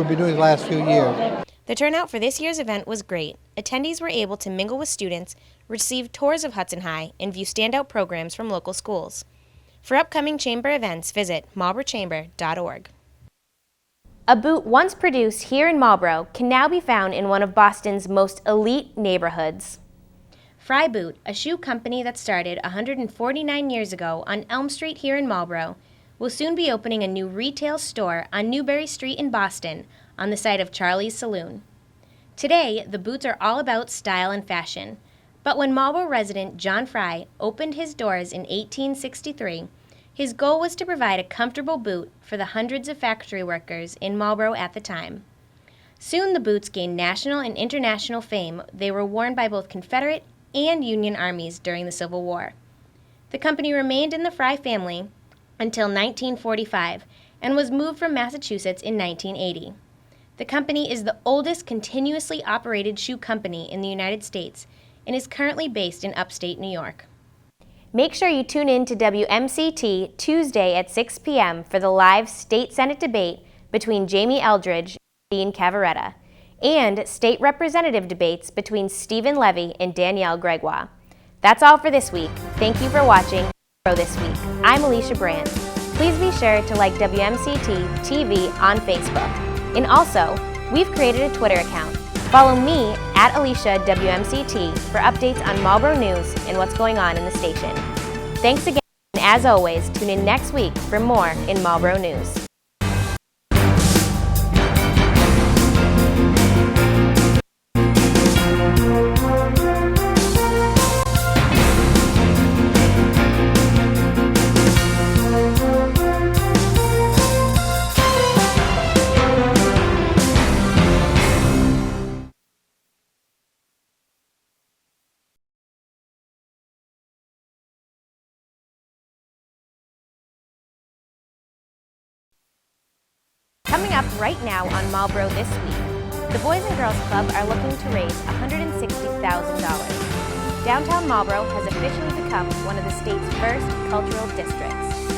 been doing the last few years. The turnout for this year's event was great. Attendees were able to mingle with students, receive tours of Hudson High, and view standout programs from local schools. For upcoming Chamber events, visit marlboroughchamber.org. A boot once produced here in Marlborough can now be found in one of Boston's most elite neighborhoods. Fry Boot, a shoe company that started 149 years ago on Elm Street here in Marlborough, will soon be opening a new retail store on Newbury Street in Boston on the site of Charlie's Saloon. Today, the boots are all about style and fashion. But when Marlborough resident John Fry opened his doors in 1863, his goal was to provide a comfortable boot for the hundreds of factory workers in Marlborough at the time. Soon the boots gained national and international fame. They were worn by both Confederate and Union armies during the Civil War. The company remained in the Fry family until 1945 and was moved from Massachusetts in 1980. The company is the oldest continuously operated shoe company in the United States and is currently based in upstate New York. Make sure you tune in to WMCT Tuesday at 6 p.m. for the live state Senate debate between Jamie Eldridge and Dean Cavaretta, and state representative debates between Stephen Levy and Danielle Gregoire. That's all for this week. Thank you for watching This Week. I'm Alicia Brandt. Please be sure to like WMCT-TV on Facebook. And also, we've created a Twitter account. Follow me at Alicia WMCT for updates on Marlborough news and what's going on in the station. Thanks again, and as always, tune in next week for more in Marlborough news. Coming up right now on Marlborough this week, the Boys and Girls Club are looking to raise $160,000. Downtown Marlborough has officially become one of the state's first cultural districts.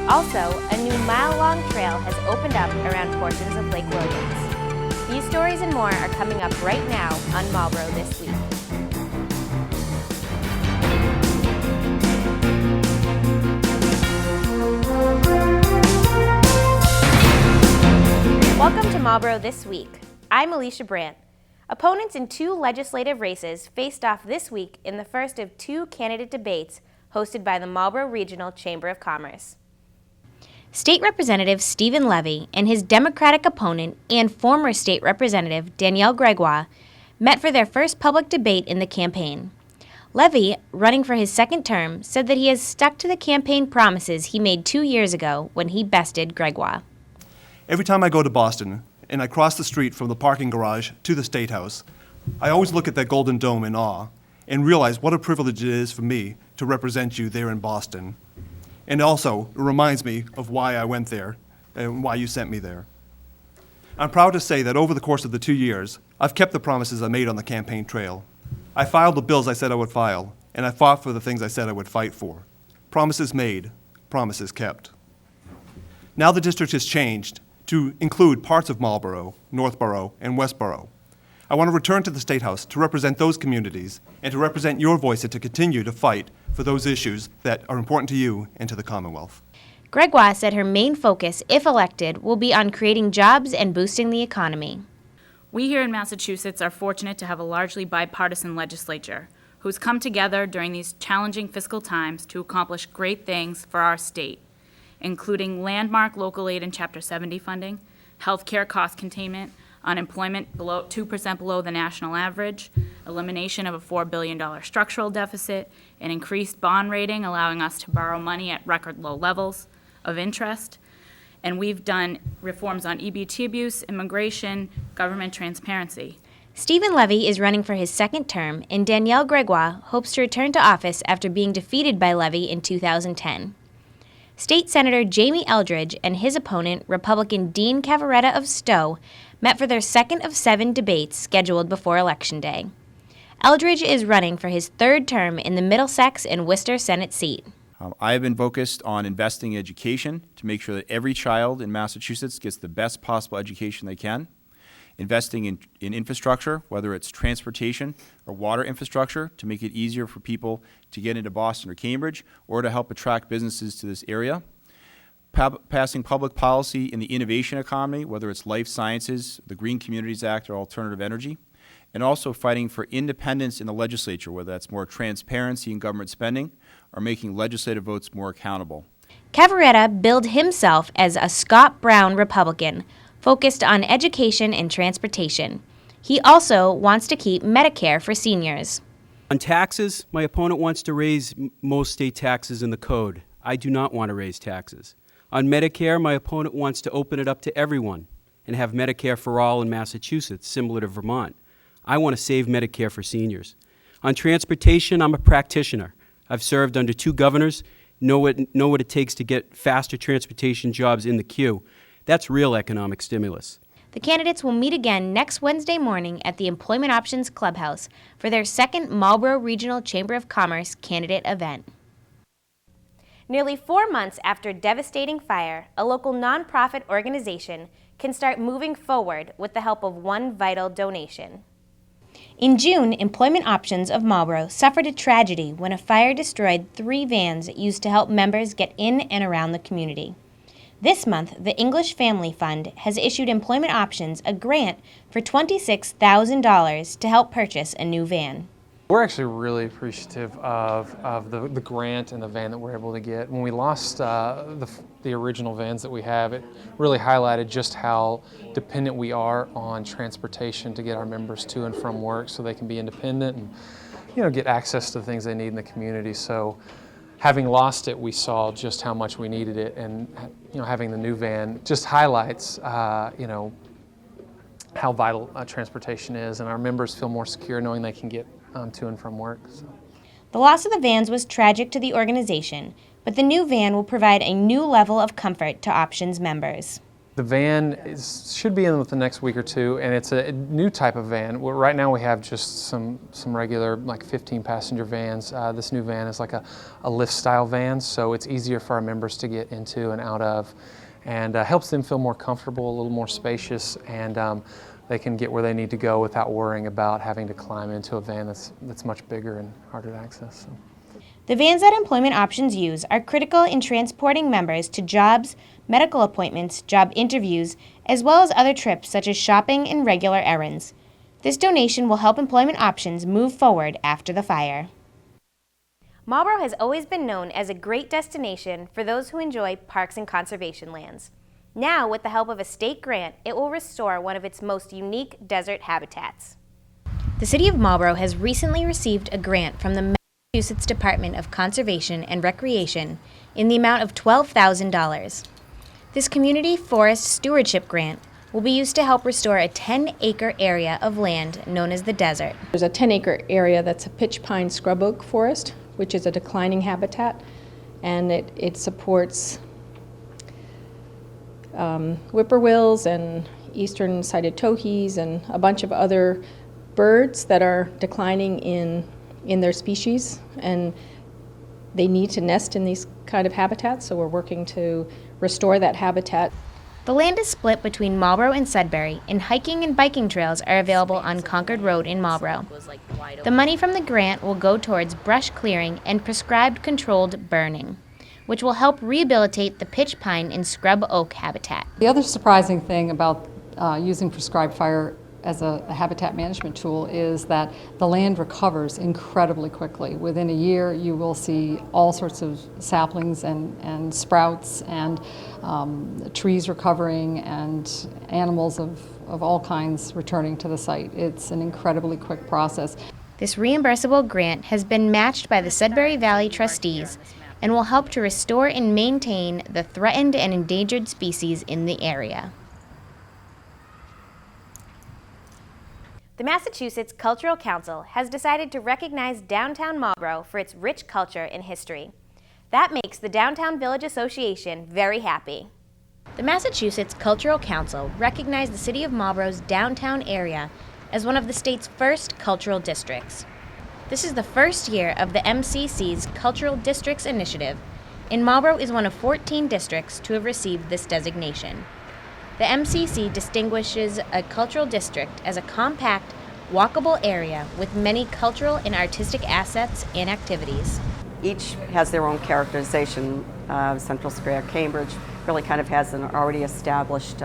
Also, a new mile-long trail has opened up around portions of Lake Williams. These stories and more are coming up right now on Marlborough this week. Welcome to Marlborough this week. I'm Alicia Brandt. Opponents in two legislative races faced off this week in the first of two candidate debates hosted by the Marlborough Regional Chamber of Commerce. State Representative Stephen Levy and his Democratic opponent and former State Representative Danielle Gregoire met for their first public debate in the campaign. Levy, running for his second term, said that he has stuck to the campaign promises he made 2 years ago when he bested Gregoire. Every time I go to Boston and I cross the street from the parking garage to the State House, I always look at that Golden Dome in awe and realize what a privilege it is for me to represent you there in Boston. And also, it reminds me of why I went there and why you sent me there. I'm proud to say that over the course of the 2 years, I've kept the promises I made on the campaign trail. I filed the bills I said I would file, and I fought for the things I said I would fight for. Promises made, promises kept. Now the district has changed to include parts of Marlborough, Northborough, and Westborough. I want to return to the State House to represent those communities and to represent your voice and to continue to fight for those issues that are important to you and to the Commonwealth. Gregoire said her main focus, if elected, will be on creating jobs and boosting the economy. We here in Massachusetts are fortunate to have a largely bipartisan legislature who's come together during these challenging fiscal times to accomplish great things for our state, including landmark local aid and Chapter 70 funding, healthcare cost containment, unemployment 2% below the national average, elimination of a $4 billion structural deficit, an increased bond rating allowing us to borrow money at record low levels of interest, and we've done reforms on EBT abuse, immigration, government transparency. Stephen Levy is running for his second term, and Danielle Gregoire hopes to return to office after being defeated by Levy in 2010. State Senator Jamie Eldridge and his opponent, Republican Dean Cavaretta of Stowe, met for their second of 7 debates scheduled before Election Day. Eldridge is running for his third term in the Middlesex and Worcester Senate seat. I have been focused on investing in education to make sure that every child in Massachusetts gets the best possible education they can. Investing in infrastructure, whether it's transportation or water infrastructure, to make it easier for people to get into Boston or Cambridge, or to help attract businesses to this area. Passing public policy in the innovation economy, whether it's life sciences, the Green Communities Act, or alternative energy. And also fighting for independence in the legislature, whether that's more transparency in government spending or making legislative votes more accountable. Cavaretta billed himself as a Scott Brown Republican, focused on education and transportation. He also wants to keep Medicare for seniors. On taxes, my opponent wants to raise most state taxes in the code. I do not want to raise taxes. On Medicare, my opponent wants to open it up to everyone and have Medicare for all in Massachusetts, similar to Vermont. I want to save Medicare for seniors. On transportation, I'm a practitioner. I've served under 2 governors, know what it takes to get faster transportation jobs in the queue. That's real economic stimulus. The candidates will meet again next Wednesday morning at the Employment Options Clubhouse for their second Marlborough Regional Chamber of Commerce candidate event. Nearly 4 months after devastating fire, a local nonprofit organization can start moving forward with the help of one vital donation. In June, Employment Options of Marlborough suffered a tragedy when a fire destroyed 3 vans used to help members get in and around the community. This month, the English Family Fund has issued Employment Options a grant for $26,000 to help purchase a new van. We're actually really appreciative of the grant and the van that we're able to get. When we lost the original vans that we have, it really highlighted just how dependent we are on transportation to get our members to and from work so they can be independent and get access to the things they need in the community. So having lost it, we saw just how much we needed it, and having the new van just highlights how vital transportation is, and our members feel more secure knowing they can get to and from work. So. The loss of the vans was tragic to the organization, but the new van will provide a new level of comfort to Options members. The van should be in with the next week or two, and it's a new type of van. Right now we have just some regular, like 15-passenger vans. This new van is like a lift-style van, so it's easier for our members to get into and out of, and helps them feel more comfortable, a little more spacious, and they can get where they need to go without worrying about having to climb into a van that's much bigger and harder to access. So. The vans that Employment Options use are critical in transporting members to jobs, medical appointments, job interviews, as well as other trips such as shopping and regular errands. This donation will help Employment Options move forward after the fire. Marlborough has always been known as a great destination for those who enjoy parks and conservation lands. Now, with the help of a state grant, it will restore one of its most unique desert habitats. The City of Marlborough has recently received a grant from the Massachusetts Department of Conservation and Recreation in the amount of $12,000. This Community Forest Stewardship Grant will be used to help restore a 10-acre area of land known as the desert. There's a 10-acre area that's a pitch pine scrub oak forest, which is a declining habitat, and it supports whippoorwills and eastern-sided towhees and a bunch of other birds that are declining in their species, and they need to nest in these kind of habitats, so we're working to restore that habitat. The land is split between Marlborough and Sudbury, and hiking and biking trails are available on Concord Road in Marlborough. The money from the grant will go towards brush clearing and prescribed controlled burning, which will help rehabilitate the pitch pine and scrub oak habitat. The other surprising thing about using prescribed fire as a habitat management tool is that the land recovers incredibly quickly. Within a year, you will see all sorts of saplings and sprouts and trees recovering and animals of all kinds returning to the site. It's an incredibly quick process. This reimbursable grant has been matched by the Sudbury Valley trustees and will help to restore and maintain the threatened and endangered species in the area. The Massachusetts Cultural Council has decided to recognize downtown Marlborough for its rich culture and history. That makes the Downtown Village Association very happy. The Massachusetts Cultural Council recognized the City of Marlborough's downtown area as one of the state's first cultural districts. This is the first year of the MCC's Cultural Districts Initiative, and Marlborough is one of 14 districts to have received this designation. The MCC distinguishes a cultural district as a compact, walkable area with many cultural and artistic assets and activities. Each has their own characterization. Central Square, Cambridge really kind of has an already established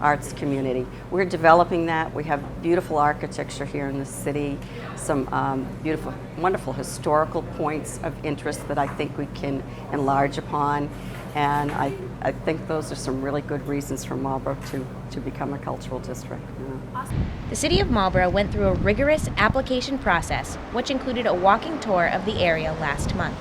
arts community. We're developing that. We have beautiful architecture here in the city, some beautiful, wonderful historical points of interest that I think we can enlarge upon. And I think those are some really good reasons for Marlborough to become a cultural district. Yeah. The City of Marlborough went through a rigorous application process, which included a walking tour of the area last month.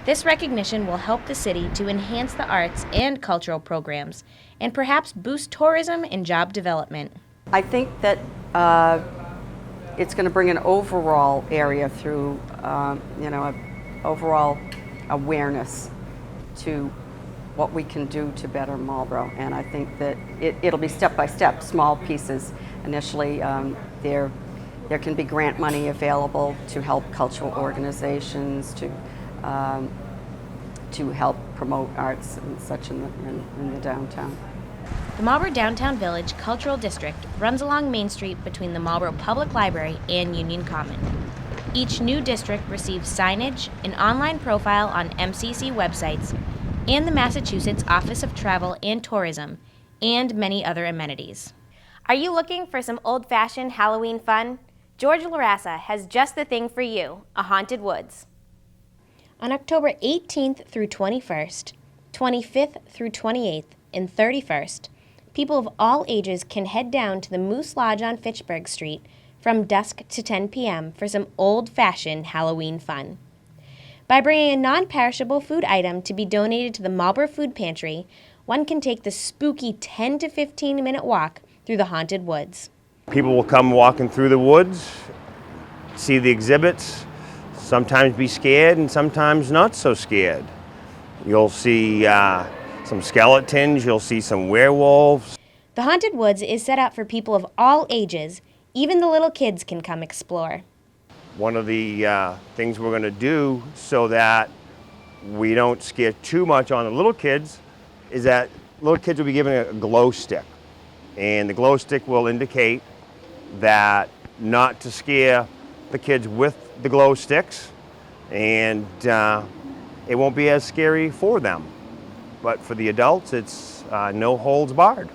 This recognition will help the city to enhance the arts and cultural programs, and perhaps boost tourism and job development. I think that it's going to bring an overall area through, overall awareness to what we can do to better Marlborough, and I think that it'll be step by step, small pieces. Initially, there can be grant money available to help cultural organizations, to help promote arts and such in the downtown. The Marlborough Downtown Village Cultural District runs along Main Street between the Marlborough Public Library and Union Common. Each new district receives signage, an online profile on MCC websites, and the Massachusetts Office of Travel and Tourism, and many other amenities. Are you looking for some old-fashioned Halloween fun? George LaRassa has just the thing for you, a haunted woods. On October 18th through 21st, 25th through 28th, and 31st, people of all ages can head down to the Moose Lodge on Fitchburg Street from dusk to 10 p.m. for some old-fashioned Halloween fun. By bringing a non-perishable food item to be donated to the Marlborough Food Pantry, one can take the spooky 10 to 15-minute walk through the haunted woods. People will come walking through the woods, see the exhibits, sometimes be scared and sometimes not so scared. You'll see some skeletons, you'll see some werewolves. The Haunted Woods is set up for people of all ages. Even the little kids can come explore. One of the things we're going to do so that we don't scare too much on the little kids is that little kids will be given a glow stick. And the glow stick will indicate that not to scare the kids with the glow sticks, and it won't be as scary for them. But for the adults, it's no holds barred.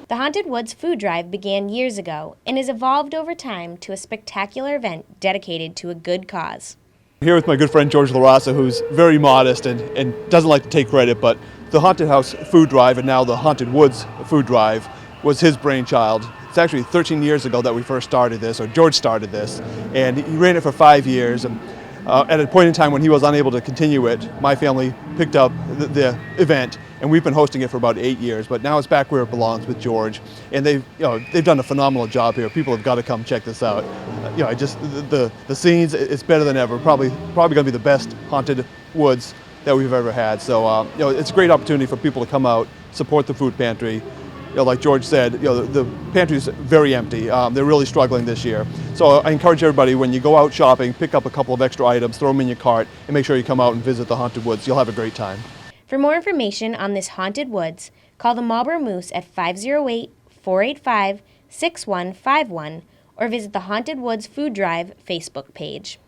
The Haunted Woods food drive began years ago and has evolved over time to a spectacular event dedicated to a good cause. Here with my good friend George LaRasa, who's very modest and doesn't like to take credit, but the Haunted House food drive and now the Haunted Woods food drive was his brainchild. It's actually 13 years ago that we first started this, or George started this, and he ran it for 5 years. And at a point in time when he was unable to continue it, my family picked up the event, and we've been hosting it for about 8 years. But now it's back where it belongs with George, and they've done a phenomenal job here. People have got to come check this out. Just the scenes, it's better than ever. Probably going to be the best Haunted Woods that we've ever had. So it's a great opportunity for people to come out, support the food pantry. Like George said, the pantry is very empty. They're really struggling this year. So I encourage everybody, when you go out shopping, pick up a couple of extra items, throw them in your cart, and make sure you come out and visit the Haunted Woods. You'll have a great time. For more information on this Haunted Woods, call the Marlborough Moose at 508-485-6151 or visit the Haunted Woods Food Drive Facebook page.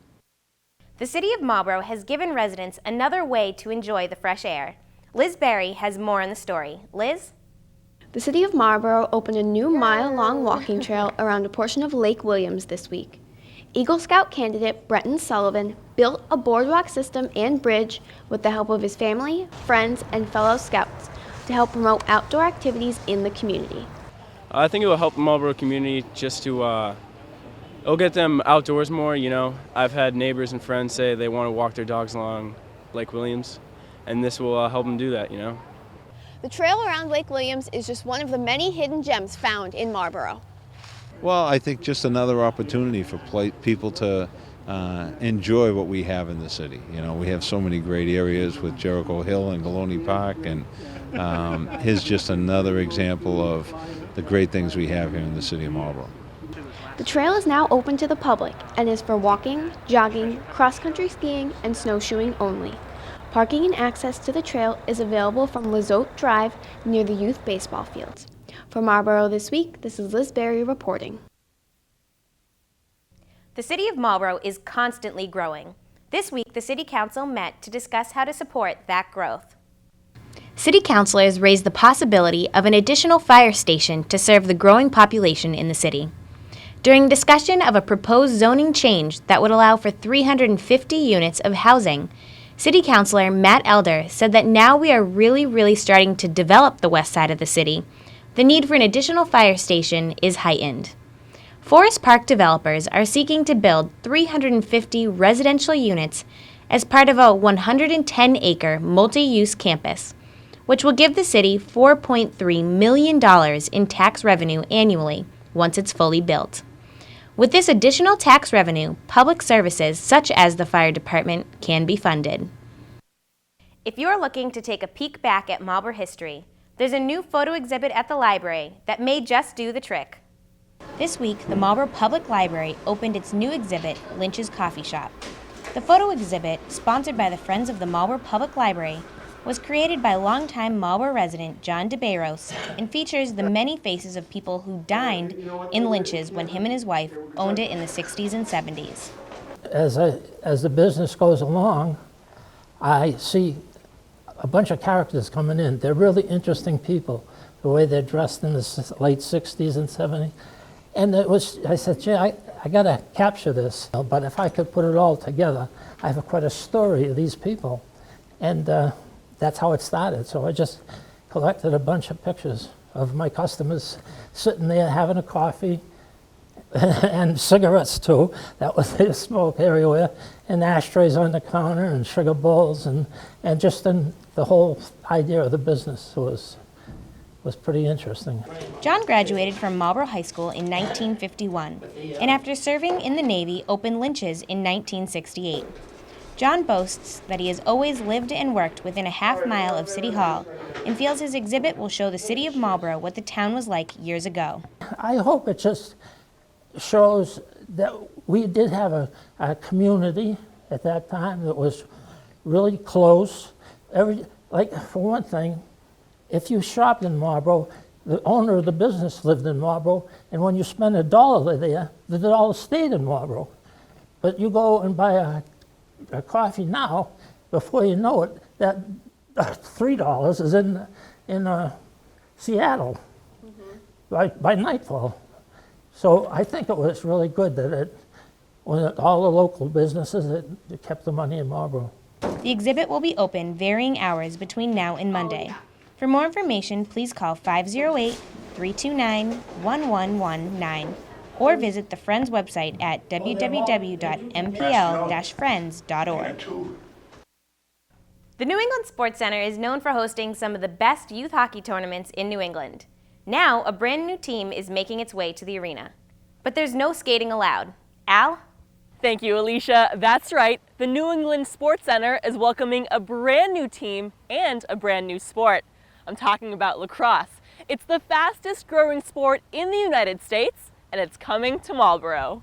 The City of Marlborough has given residents another way to enjoy the fresh air. Liz Berry has more on the story. Liz? The City of Marlborough opened a new mile-long walking trail around a portion of Lake Williams this week. Eagle Scout candidate Brenton Sullivan built a boardwalk system and bridge with the help of his family, friends, and fellow Scouts to help promote outdoor activities in the community. I think it will help the Marlborough community just to, it'll get them outdoors more, I've had neighbors and friends say they want to walk their dogs along Lake Williams, and this will help them do that, The trail around Lake Williams is just one of the many hidden gems found in Marlborough. Well, I think just another opportunity for people to enjoy what we have in the city. We have so many great areas with Jericho Hill and Galone Park, and here's just another example of the great things we have here in the city of Marlborough. The trail is now open to the public and is for walking, jogging, cross-country skiing, and snowshoeing only. Parking and access to the trail is available from Lizotte Drive near the youth baseball fields. For Marlborough This Week, this is Liz Berry reporting. The City of Marlborough is constantly growing. This week, the City Council met to discuss how to support that growth. City councilors raised the possibility of an additional fire station to serve the growing population in the city. During discussion of a proposed zoning change that would allow for 350 units of housing, City Councilor Matt Elder said that now we are really starting to develop the west side of the city. The need for an additional fire station is heightened. Forest Park developers are seeking to build 350 residential units as part of a 110-acre multi-use campus, which will give the city $4.3 million in tax revenue annually once it's fully built. With this additional tax revenue, public services such as the fire department can be funded. If you're looking to take a peek back at Marlborough history, there's a new photo exhibit at the library that may just do the trick. This week, the Marlborough Public Library opened its new exhibit, Lynch's Coffee Shop. The photo exhibit, sponsored by the Friends of the Marlborough Public Library, was created by longtime Marlborough resident John DeBeiros and features the many faces of people who dined in Lynch's when him and his wife owned it in the 60s and 70s. As the business goes along, I see a bunch of characters coming in. They're really interesting people, the way they're dressed in the late 60s and 70s. And I said, gee, I got to capture this. But if I could put it all together, I have quite a story of these people. And that's how it started. So I just collected a bunch of pictures of my customers sitting there having a coffee and cigarettes too. That was their smoke everywhere, and ashtrays on the counter and sugar bowls, and just the whole idea of the business was pretty interesting. John graduated from Marlborough High School in 1951, and after serving in the Navy, opened Lynch's in 1968. John boasts that he has always lived and worked within a half mile of City Hall and feels his exhibit will show the city of Marlborough what the town was like years ago. I hope it just shows that we did have a community at that time that was really close. Like, for one thing, if you shopped in Marlborough, the owner of the business lived in Marlborough, and when you spent $1 there, the dollar stayed in Marlborough. But you go and buy a coffee now, before you know it, that $3 is in Seattle by nightfall. So I think it was really good that all the local businesses that kept the money in Marlborough. The exhibit will be open varying hours between now and Monday. For more information, please call 508-329-1119 or visit the Friends website at www.mpl-friends.org. The New England Sports Center is known for hosting some of the best youth hockey tournaments in New England. Now, a brand new team is making its way to the arena. But there's no skating allowed. Al? Thank you, Alicia. That's right. The New England Sports Center is welcoming a brand new team and a brand new sport. I'm talking about lacrosse. It's the fastest growing sport in the United States, and it's coming to Marlborough.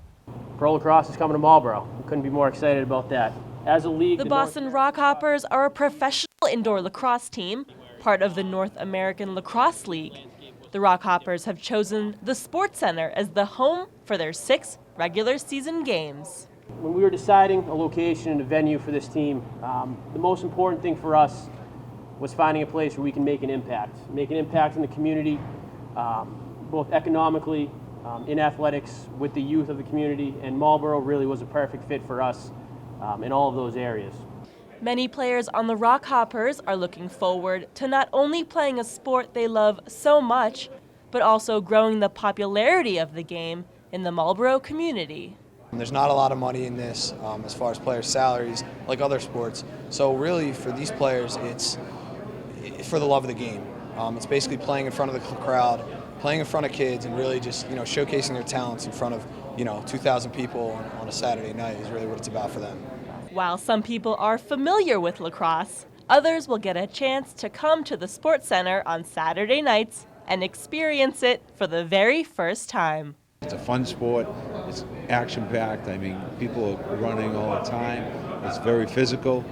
Pro lacrosse is coming to Marlborough. We couldn't be more excited about that. As a league, The Boston Rockhoppers are a professional indoor lacrosse team, part of the North American Lacrosse League. The Rockhoppers have chosen the Sports Center as the home for their 6 regular season games. When we were deciding a location and a venue for this team, the most important thing for us was finding a place where we can make an impact in the community, both economically, in athletics, with the youth of the community, and Marlborough really was a perfect fit for us in all of those areas. Many players on the Rockhoppers are looking forward to not only playing a sport they love so much, but also growing the popularity of the game in the Marlborough community. There's not a lot of money in this as far as players' salaries, like other sports. So really, for these players, it's for the love of the game. It's basically playing in front of the crowd, playing in front of kids, and really just showcasing their talents in front of 2,000 people on a Saturday night is really what it's about for them. While some people are familiar with lacrosse, others will get a chance to come to the Sports Center on Saturday nights and experience it for the very first time. It's a fun sport. It's action-packed. I mean, people are running all the time. It's very physical.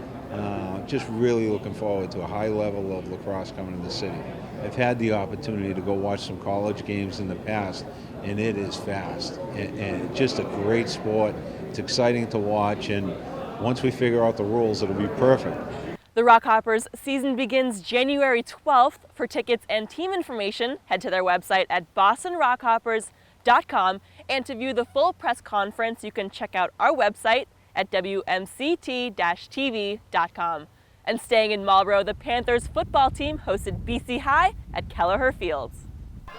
Just really looking forward to a high level of lacrosse coming to the city. I've had the opportunity to go watch some college games in the past, and it is fast. And just a great sport. It's exciting to watch, and once we figure out the rules, it'll be perfect. The Rockhoppers season begins January 12th. For tickets and team information, head to their website at bostonrockhoppers.com, and to view the full press conference, you can check out our website at WMCT-TV.com. And staying in Marlborough, the Panthers football team hosted BC High at Kelleher Fields.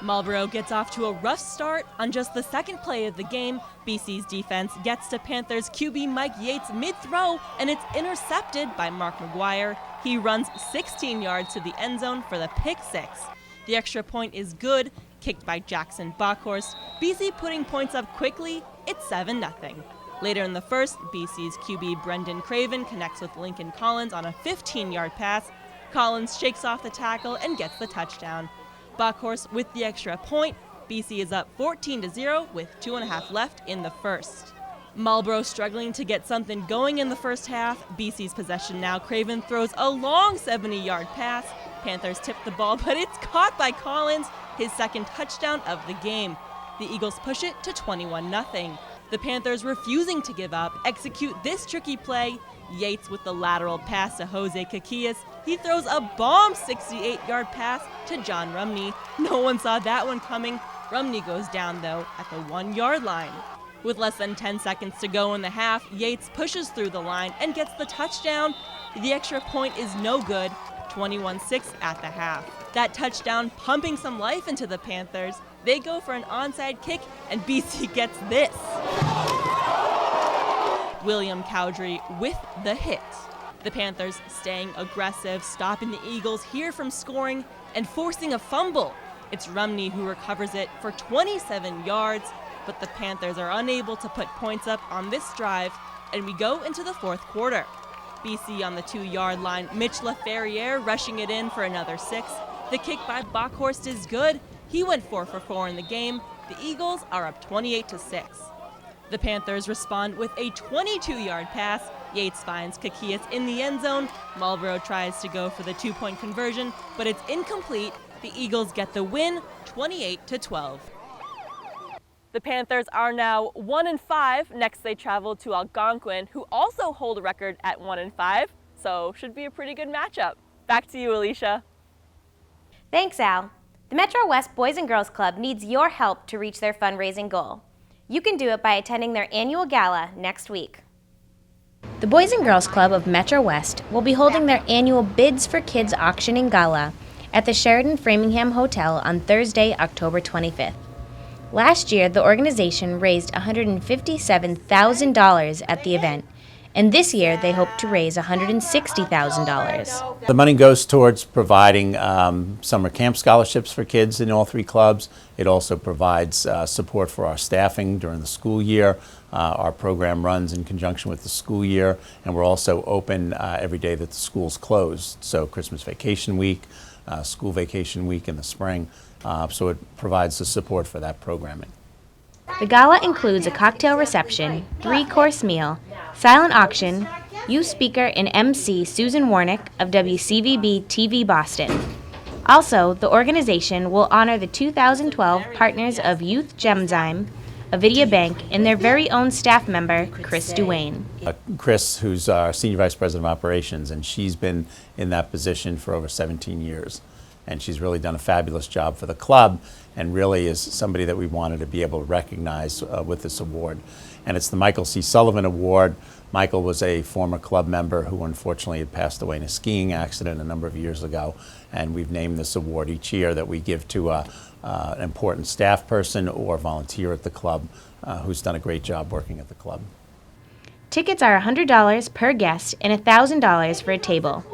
Marlborough gets off to a rough start. On just the second play of the game, BC's defense gets to Panthers QB Mike Yates mid-throw, and it's intercepted by Mark McGuire. He runs 16 yards to the end zone for the pick 6. The extra point is good, kicked by Jackson Bockhorst. BC putting points up quickly. It's 7-0. Later in the first, BC's QB Brendan Craven connects with Lincoln Collins on a 15-yard pass. Collins shakes off the tackle and gets the touchdown. Bockhorst with the extra point. BC is up 14-0 with 2.5 left in the first. Marlborough struggling to get something going in the first half. BC's possession now. Craven throws a long 70-yard pass. Panthers tip the ball, but it's caught by Collins, his second touchdown of the game. The Eagles push it to 21-0. The Panthers refusing to give up execute this tricky play. Yates with the lateral pass to Jose Caquillas. He throws a bomb 68-yard pass to John Rumney. No one saw that one coming. Rumney goes down, though, at the 1-yard line. With less than 10 seconds to go in the half, Yates pushes through the line and gets the touchdown. The extra point is no good, 21-6 at the half. That touchdown pumping some life into the Panthers. They go for an onside kick, and BC gets this. William Cowdrey with the hit. The Panthers staying aggressive, stopping the Eagles here from scoring and forcing a fumble. It's Rumney who recovers it for 27 yards, but the Panthers are unable to put points up on this drive, and we go into the fourth quarter. BC on the 2-yard line. Mitch LaFerriere rushing it in for another 6. The kick by Bockhorst is good. He went 4 for 4 in the game. The Eagles are up 28-6. The Panthers respond with a 22-yard pass. Yates finds Kakias in the end zone. Marlborough tries to go for the 2-point conversion, but it's incomplete. The Eagles get the win, 28-12. The Panthers are now 1-5. Next they travel to Algonquin, who also hold a record at 1-5, so should be a pretty good matchup. Back to you, Alicia. Thanks, Al. The Metro West Boys and Girls Club needs your help to reach their fundraising goal. You can do it by attending their annual gala next week. The Boys and Girls Club of Metro West will be holding their annual Bids for Kids auctioning gala at the Sheraton Framingham Hotel on Thursday, October 25th. Last year, the organization raised $157,000 at the event, and this year they hope to raise $160,000. The money goes towards providing summer camp scholarships for kids in all 3 clubs. It also provides support for our staffing during the school year. Our program runs in conjunction with the school year, and we're also open every day that the school's closed. So Christmas vacation week, school vacation week in the spring. So it provides the support for that programming. The gala includes a cocktail reception, 3-course meal, silent auction, youth speaker and MC Susan Warnick of WCVB-TV Boston. Also, the organization will honor the 2012 partners of Youth Gemzyme, Avidia Bank, and their very own staff member, Chris Duane. Chris, who's our Senior Vice President of Operations, and she's been in that position for over 17 years. And she's really done a fabulous job for the club and really is somebody that we wanted to be able to recognize with this award. And it's the Michael C. Sullivan Award. Michael was a former club member who unfortunately had passed away in a skiing accident a number of years ago. And we've named this award each year that we give to an important staff person or volunteer at the club who's done a great job working at the club. Tickets are $100 per guest and $1,000 for a table.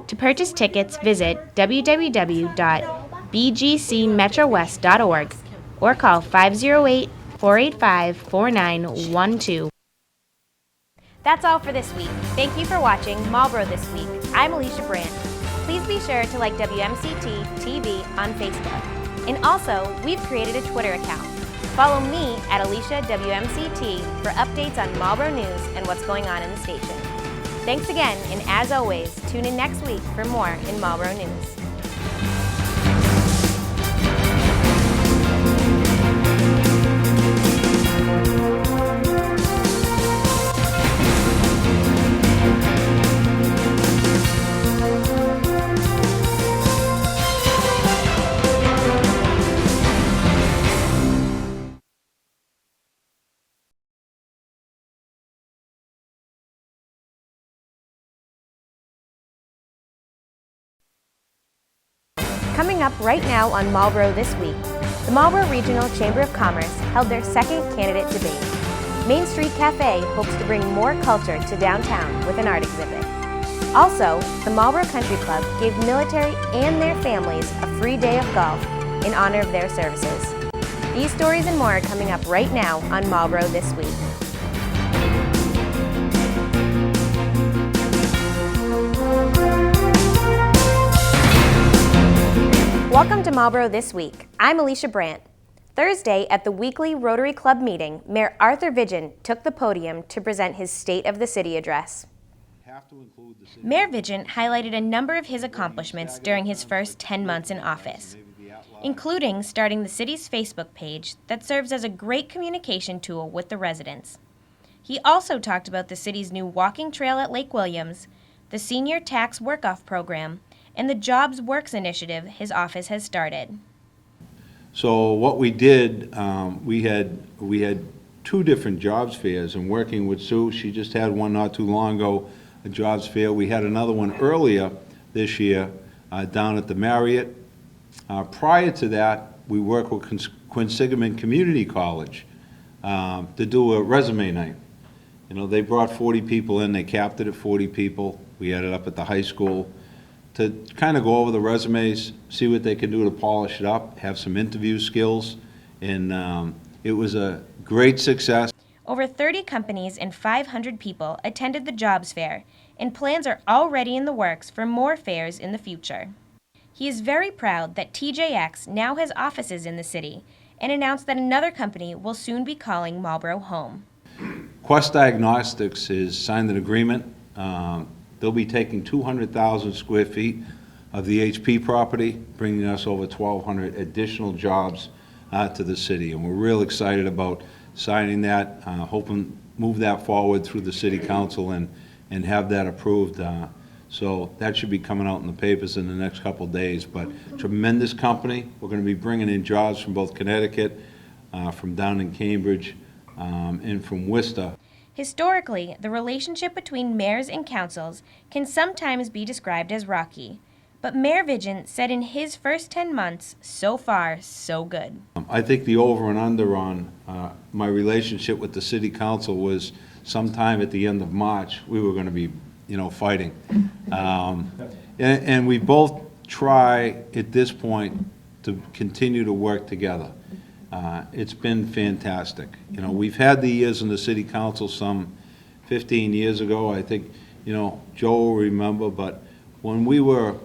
To purchase tickets, visit www.bgcmetrowest.org or call 508-485-4912. That's all for this week. Thank you for watching Marlborough This Week. I'm Alicia Brandt. Please be sure to like WMCT-TV on Facebook. And also, we've created a Twitter account. Follow me at Alicia WMCT for updates on Marlborough news and what's going on in the station. Thanks again, and as always, tune in next week for more in Marlborough News. Coming up right now on Marlborough This Week, the Marlborough Regional Chamber of Commerce held their second candidate debate. Main Street Cafe hopes to bring more culture to downtown with an art exhibit. Also, the Marlborough Country Club gave military and their families a free day of golf in honor of their services. These stories and more are coming up right now on Marlborough This Week. Welcome to Marlborough This Week. I'm Alicia Brandt. Thursday at the weekly Rotary Club meeting, Mayor Arthur Vigent took the podium to present his State of the City address. Mayor Vigent highlighted a number of his accomplishments during his first 10 months in office, including starting the city's Facebook page that serves as a great communication tool with the residents. He also talked about the city's new walking trail at Lake Williams, the senior tax work-off program, and the Jobs Works initiative his office has started. So what we did, we had 2 different jobs fairs, and working with Sue, she just had one not too long ago, a jobs fair. We had another one earlier this year down at the Marriott. Prior to that, we worked with Quinsigamond Community College to do a resume night. You know, they brought 40 people in, they capped it at 40 people. We had it up at the high school to kind of go over the resumes, see what they can do to polish it up, have some interview skills, and it was a great success. Over 30 companies and 500 people attended the jobs fair, and plans are already in the works for more fairs in the future. He is very proud that TJX now has offices in the city and announced that another company will soon be calling Marlborough home. Quest Diagnostics has signed an agreement. They'll be taking 200,000 square feet of the HP property, bringing us over 1,200 additional jobs to the city. And we're real excited about signing that, hoping move that forward through the city council and have that approved. So that should be coming out in the papers in the next couple of days. But tremendous company. We're going to be bringing in jobs from both Connecticut, from down in Cambridge, and from Worcester. Historically, the relationship between mayors and councils can sometimes be described as rocky. But Mayor Vigent said in his first 10 months, so far, so good. I think the over and under on my relationship with the city council was sometime at the end of March, we were going to be, fighting. And we both try at this point to continue to work together. It's been fantastic. We've had the years in the city council some 15 years ago. I think, Joe will remember, but when we were,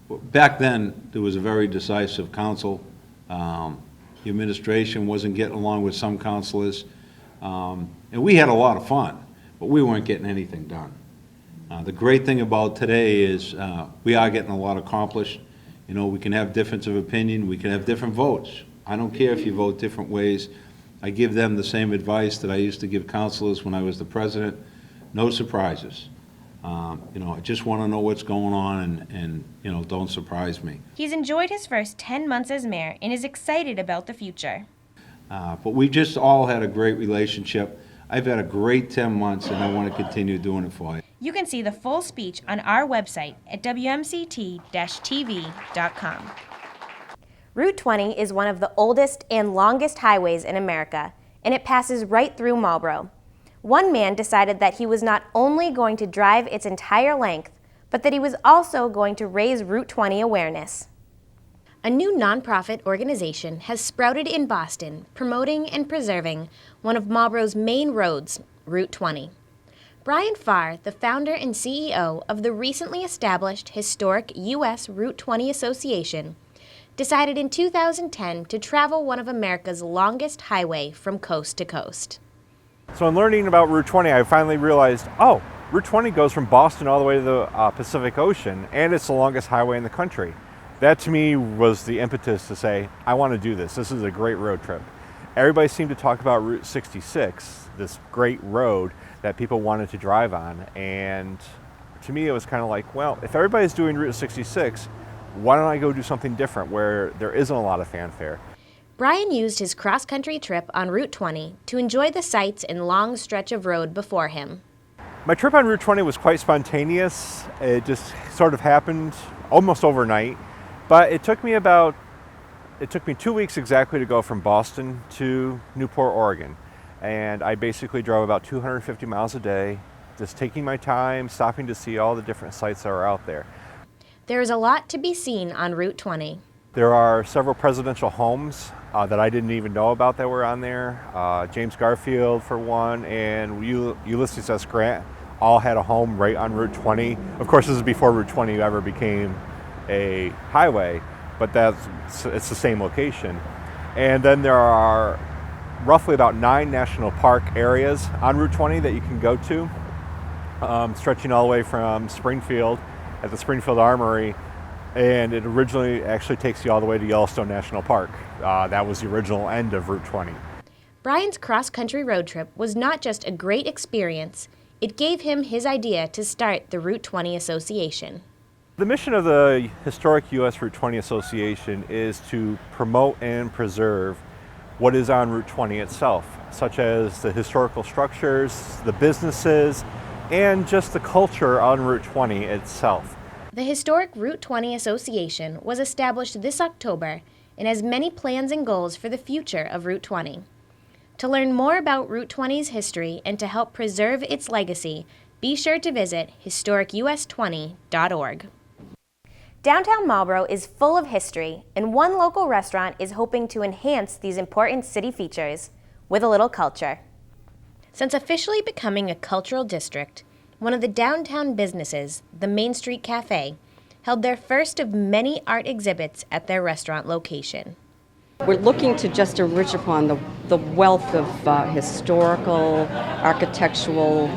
back then, there was a very decisive council. The administration wasn't getting along with some councilors. And we had a lot of fun, but we weren't getting anything done. The great thing about today is we are getting a lot accomplished. We can have difference of opinion. We can have different votes. I don't care if you vote different ways. I give them the same advice that I used to give councilors when I was the president. No surprises. I just want to know what's going on and don't surprise me. He's enjoyed his first 10 months as mayor and is excited about the future. But we just all had a great relationship. I've had a great 10 months and I want to continue doing it for you. You can see the full speech on our website at WMCT-TV.com. Route 20 is one of the oldest and longest highways in America, and it passes right through Marlborough. One man decided that he was not only going to drive its entire length, but that he was also going to raise Route 20 awareness. A new nonprofit organization has sprouted in Boston, promoting and preserving one of Marlborough's main roads, Route 20. Brian Farr, the founder and CEO of the recently established historic U.S. Route 20 Association, decided in 2010 to travel one of America's longest highway from coast to coast. So in learning about Route 20, I finally realized, Route 20 goes from Boston all the way to the Pacific Ocean, and it's the longest highway in the country. That to me was the impetus to say, I want to do this. This is a great road trip. Everybody seemed to talk about Route 66, this great road that people wanted to drive on. And to me, it was kind of like, well, if everybody's doing Route 66, why don't I go do something different where there isn't a lot of fanfare? Brian used his cross-country trip on Route 20 to enjoy the sights and long stretch of road before him. My trip on Route 20 was quite spontaneous. It just sort of happened almost overnight, but it took me 2 weeks exactly to go from Boston to Newport, Oregon. And I basically drove about 250 miles a day, just taking my time, stopping to see all the different sites that are out there. There is a lot to be seen on Route 20. There are several presidential homes that I didn't even know about that were on there. James Garfield, for one, and Ulysses S. Grant all had a home right on Route 20. Of course, this is before Route 20 ever became a highway, but it's the same location. And then there are roughly about 9 national park areas on Route 20 that you can go to, stretching all the way from Springfield at the Springfield Armory, and it originally actually takes you all the way to Yellowstone National Park. That was the original end of Route 20. Brian's cross-country road trip was not just a great experience, it gave him his idea to start the Route 20 Association. The mission of the historic U.S. Route 20 Association is to promote and preserve what is on Route 20 itself, such as the historical structures, the businesses, and just the culture on Route 20 itself. The historic Route 20 Association was established this October and has many plans and goals for the future of Route 20. To learn more about Route 20's history and to help preserve its legacy, be sure to visit historicus20.org. Downtown Marlborough is full of history, and one local restaurant is hoping to enhance these important city features with a little culture. Since officially becoming a cultural district, one of the downtown businesses, the Main Street Cafe, held their first of many art exhibits at their restaurant location. We're looking to just enrich upon the wealth of historical, architectural,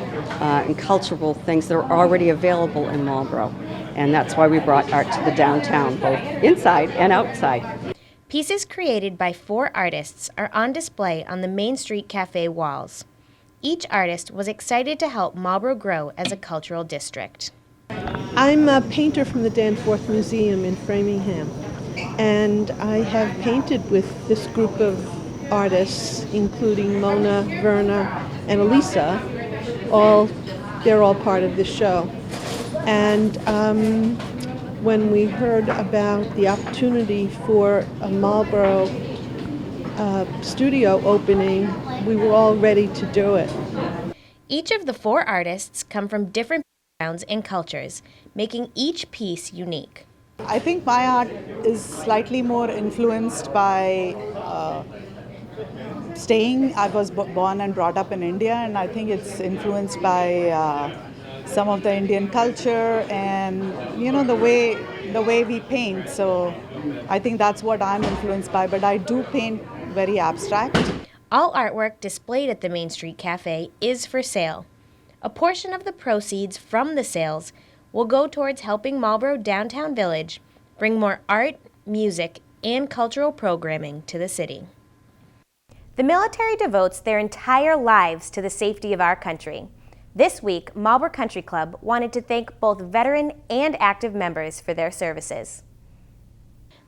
and cultural things that are already available in Marlborough. And that's why we brought art to the downtown, both inside and outside. Pieces created by 4 artists are on display on the Main Street Cafe walls. Each artist was excited to help Marlborough grow as a cultural district. I'm a painter from the Danforth Museum in Framingham, and I have painted with this group of artists, including Mona, Verna, and Elisa. They're all part of the show. And when we heard about the opportunity for a Marlborough studio opening, we were all ready to do it. Each of the 4 artists come from different backgrounds and cultures, making each piece unique. I think my art is slightly more influenced by I was born and brought up in India, and I think it's influenced by some of the Indian culture and the way we paint. So I think that's what I'm influenced by, but I do paint very abstract. All artwork displayed at the Main Street Cafe is for sale. A portion of the proceeds from the sales will go towards helping Marlborough Downtown Village bring more art, music, and cultural programming to the city. The military devotes their entire lives to the safety of our country. This week, Marlborough Country Club wanted to thank both veteran and active members for their services.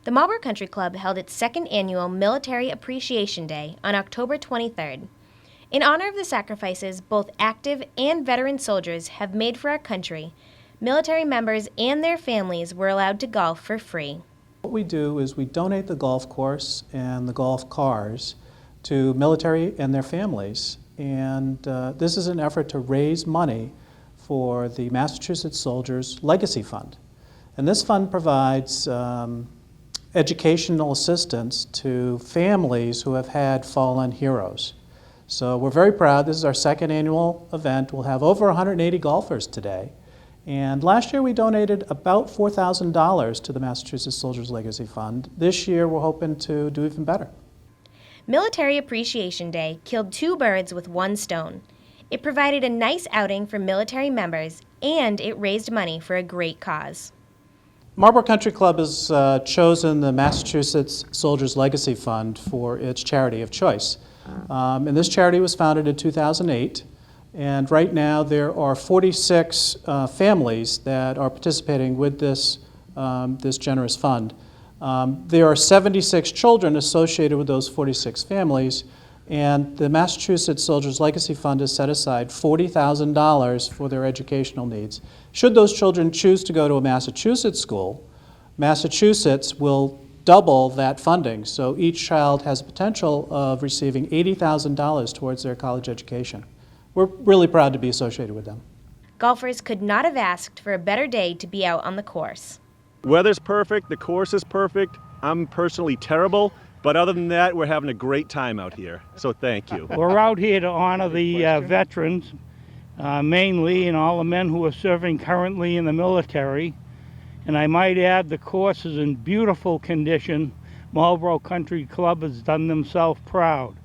The Marlborough Country Club held its 2nd annual Military Appreciation Day on October 23rd. In honor of the sacrifices both active and veteran soldiers have made for our country, military members and their families were allowed to golf for free. What we do is we donate the golf course and the golf cars to military and their families. And this is an effort to raise money for the Massachusetts Soldiers Legacy Fund. And this fund provides educational assistance to families who have had fallen heroes. So we're very proud. This is our 2nd annual event. We'll have over 180 golfers today. And last year we donated about $4,000 to the Massachusetts Soldiers Legacy Fund. This year we're hoping to do even better. Military Appreciation Day killed 2 birds with 1 stone. It provided a nice outing for military members, and it raised money for a great cause. Marlborough Country Club has chosen the Massachusetts Soldiers Legacy Fund for its charity of choice. And this charity was founded in 2008. And right now there are 46 families that are participating with this generous fund. There are 76 children associated with those 46 families, and the Massachusetts Soldiers Legacy Fund has set aside $40,000 for their educational needs. Should those children choose to go to a Massachusetts school, Massachusetts will double that funding, so each child has a potential of receiving $80,000 towards their college education. We're really proud to be associated with them. Golfers could not have asked for a better day to be out on the course. Weather's perfect, the course is perfect. I'm personally terrible, but other than that, we're having a great time out here, so thank you. We're out here to honor the veterans, mainly, and all the men who are serving currently in the military. And I might add, the course is in beautiful condition. Marlborough Country Club has done themselves proud.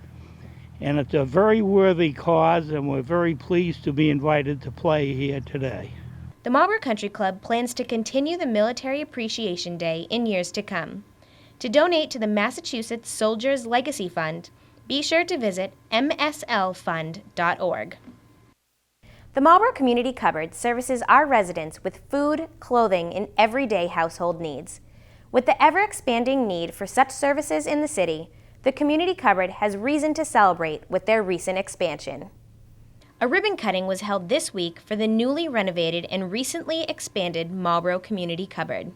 And it's a very worthy cause, and we're very pleased to be invited to play here today. The Marlborough Country Club plans to continue the Military Appreciation Day in years to come. To donate to the Massachusetts Soldiers Legacy Fund, be sure to visit mslfund.org. The Marlborough Community Cupboard services our residents with food, clothing, and everyday household needs. With the ever-expanding need for such services in the city, the Community Cupboard has reason to celebrate with their recent expansion. A ribbon cutting was held this week for the newly renovated and recently expanded Marlborough Community Cupboard.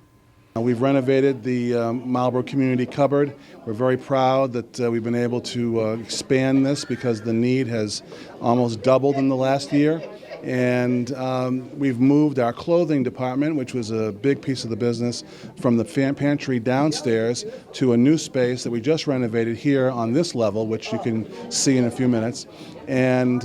We've renovated the Marlborough Community Cupboard. We're very proud that we've been able to expand this because the need has almost doubled in the last year. And we've moved our clothing department, which was a big piece of the business, from the pantry downstairs to a new space that we just renovated here on this level, which you can see in a few minutes. And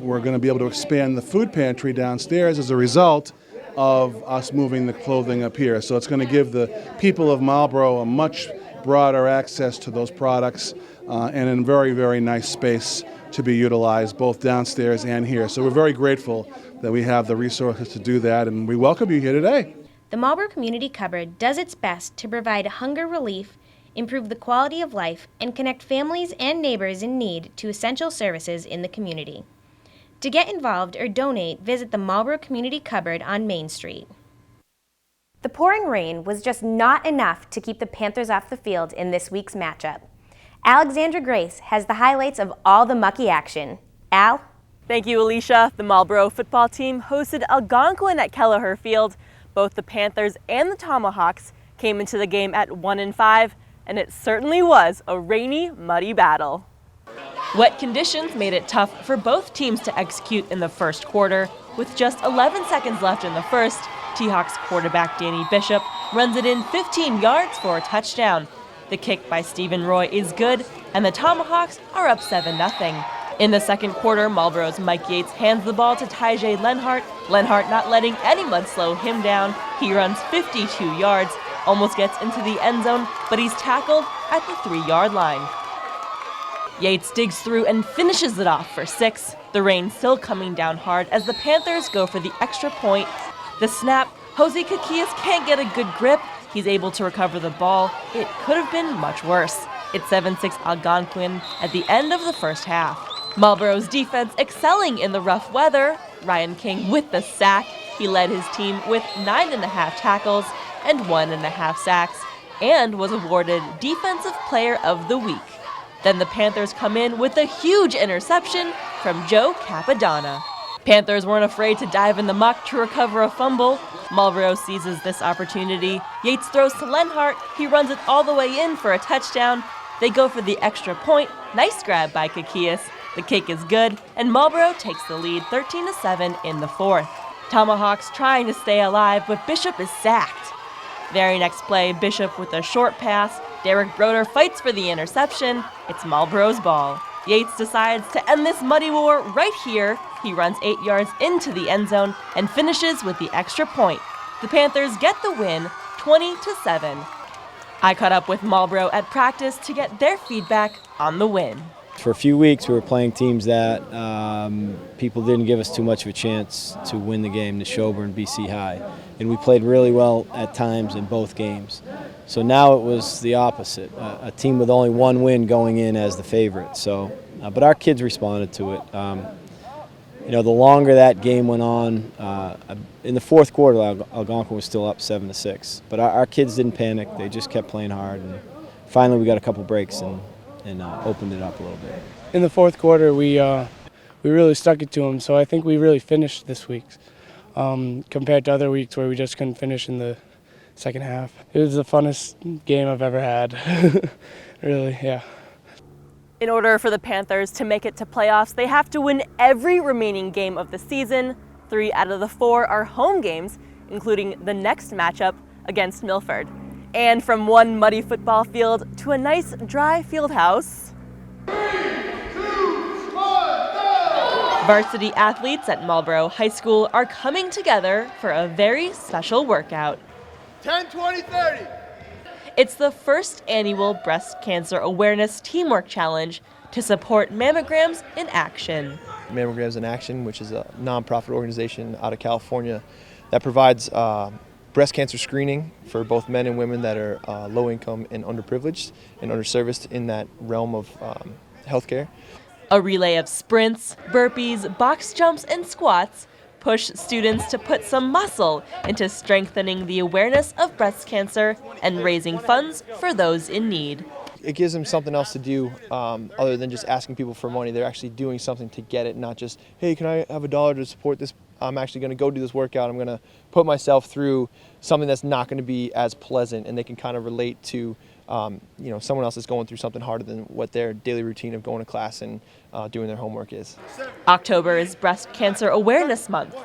we're going to be able to expand the food pantry downstairs as a result of us moving the clothing up here. So it's going to give the people of Marlborough a much broader access to those products and in a very, very nice space to be utilized both downstairs and here. So we're very grateful that we have the resources to do that, and we welcome you here today. The Marlborough Community Cupboard does its best to provide hunger relief, improve the quality of life, and connect families and neighbors in need to essential services in the community. To get involved or donate, visit the Marlborough Community Cupboard on Main Street. The pouring rain was just not enough to keep the Panthers off the field in this week's matchup. Alexandra Grace has the highlights of all the mucky action. Al? Thank you, Alicia. The Marlborough football team hosted Algonquin at Kelleher Field. Both the Panthers and the Tomahawks came into the game at 1-5, and it certainly was a rainy, muddy battle. Wet conditions made it tough for both teams to execute in the first quarter. With just 11 seconds left in the first, T-Hawks quarterback Danny Bishop runs it in 15 yards for a touchdown. The kick by Stephen Roy is good, and the Tomahawks are up 7-0. In the second quarter, Marlborough's Mike Yates hands the ball to Tyjae Lenhart. Lenhart not letting any mud slow him down. He runs 52 yards, almost gets into the end zone, but he's tackled at the 3-yard line. Yates digs through and finishes it off for 6. The rain still coming down hard as the Panthers go for the extra point. The snap, Jose Caquillas can't get a good grip. He's able to recover the ball. It could have been much worse. It's 7-6 Algonquin at the end of the first half. Marlborough's defense excelling in the rough weather. Ryan King with the sack. He led his team with 9.5 tackles and 1.5 sacks and was awarded Defensive Player of the Week. Then the Panthers come in with a huge interception from Joe Capadonna. Panthers weren't afraid to dive in the muck to recover a fumble. Marlborough seizes this opportunity. Yates throws to Lenhart. He runs it all the way in for a touchdown. They go for the extra point. Nice grab by Caquillas. The kick is good, and Marlborough takes the lead 13-7 in the fourth. Tomahawks trying to stay alive, but Bishop is sacked. Very next play, Bishop with a short pass. Derek Broder fights for the interception. It's Marlborough's ball. Yates decides to end this muddy war right here. He runs 8 yards into the end zone and finishes with the extra point. The Panthers get the win, 20-7. I caught up with Marlborough at practice to get their feedback on the win. For a few weeks, we were playing teams that people didn't give us too much of a chance to win the game, the Shelburne, BC High. And we played really well at times in both games. So now it was the opposite, a team with only one win going in as the favorite. So, but our kids responded to it. The longer that game went on, in the fourth quarter, Algonquin was still up 7-6. But our kids didn't panic; they just kept playing hard. And finally, we got a couple breaks and opened it up a little bit. In the fourth quarter, we really stuck it to them. So I think we really finished this week compared to other weeks where we just couldn't finish in the second half. It was the funnest game I've ever had. Really, yeah. In order for the Panthers to make it to playoffs, they have to win every remaining game of the season. 3 out of the 4 are home games, including the next matchup against Milford. And from one muddy football field to a nice dry field house, 3, 2, 1, go! Varsity athletes at Marlborough High School are coming together for a very special workout. 10, 20, 30. It's the first annual Breast Cancer Awareness Teamwork Challenge to support Mammograms in Action. Mammograms in Action, which is a nonprofit organization out of California that provides breast cancer screening for both men and women that are low income and underprivileged and underserviced in that realm of healthcare. A relay of sprints, burpees, box jumps, and squats push students to put some muscle into strengthening the awareness of breast cancer and raising funds for those in need. It gives them something else to do other than just asking people for money. They're actually doing something to get it, not just, hey, can I have $1 to support this? I'm actually going to go do this workout. I'm going to put myself through something that's not going to be as pleasant, and they can kind of relate to someone else is going through something harder than what their daily routine of going to class and doing their homework is. October is Breast Cancer Awareness Month.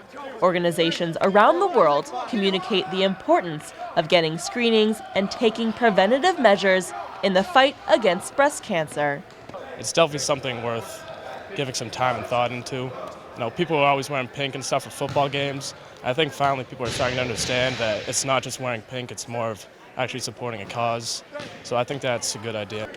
Organizations around the world communicate the importance of getting screenings and taking preventative measures in the fight against breast cancer. It's definitely something worth giving some time and thought into. People are always wearing pink and stuff for football games. I think finally people are starting to understand that it's not just wearing pink, it's more of actually supporting a cause. So I think that's a good idea.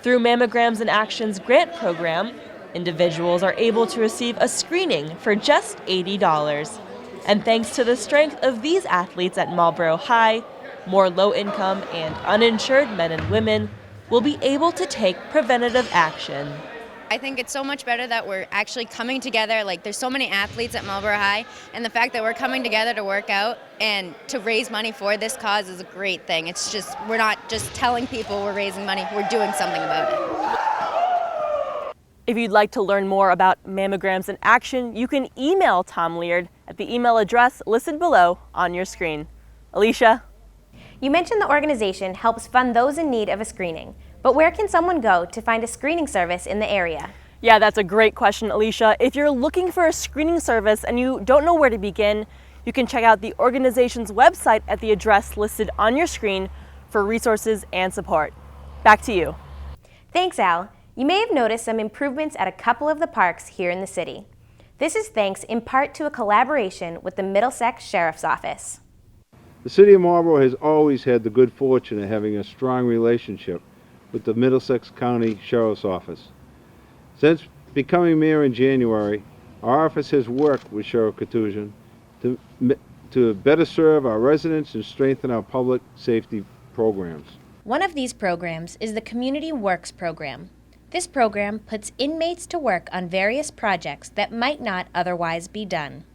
Through Mammograms in Action's grant program, individuals are able to receive a screening for just $80. And thanks to the strength of these athletes at Marlborough High, more low-income and uninsured men and women will be able to take preventative action. I think it's so much better that we're actually coming together. There's so many athletes at Marlborough High, and the fact that we're coming together to work out and to raise money for this cause is a great thing. It's just, we're not just telling people we're raising money, we're doing something about it. If you'd like to learn more about Mammograms in Action, you can email Tom Leard at the email address listed below on your screen. Alicia? You mentioned the organization helps fund those in need of a screening. But where can someone go to find a screening service in the area? Yeah, that's a great question, Alicia. If you're looking for a screening service and you don't know where to begin, you can check out the organization's website at the address listed on your screen for resources and support. Back to you. Thanks, Al. You may have noticed some improvements at a couple of the parks here in the city. This is thanks in part to a collaboration with the Middlesex Sheriff's Office. The City of Marlborough has always had the good fortune of having a strong relationship with the Middlesex County Sheriff's Office. Since becoming mayor in January, our office has worked with Sheriff Katusian to better serve our residents and strengthen our public safety programs. One of these programs is the Community Works program. This program puts inmates to work on various projects that might not otherwise be done.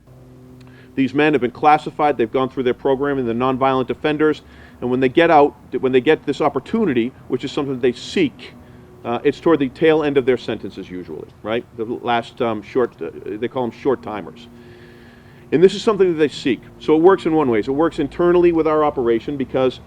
These men have been classified, they've gone through their program in the nonviolent offenders, and when they get out, when they get this opportunity, which is something they seek, it's toward the tail end of their sentences usually, right? The last they call them short timers. And this is something that they seek. So it works in one way. It works internally with our operation because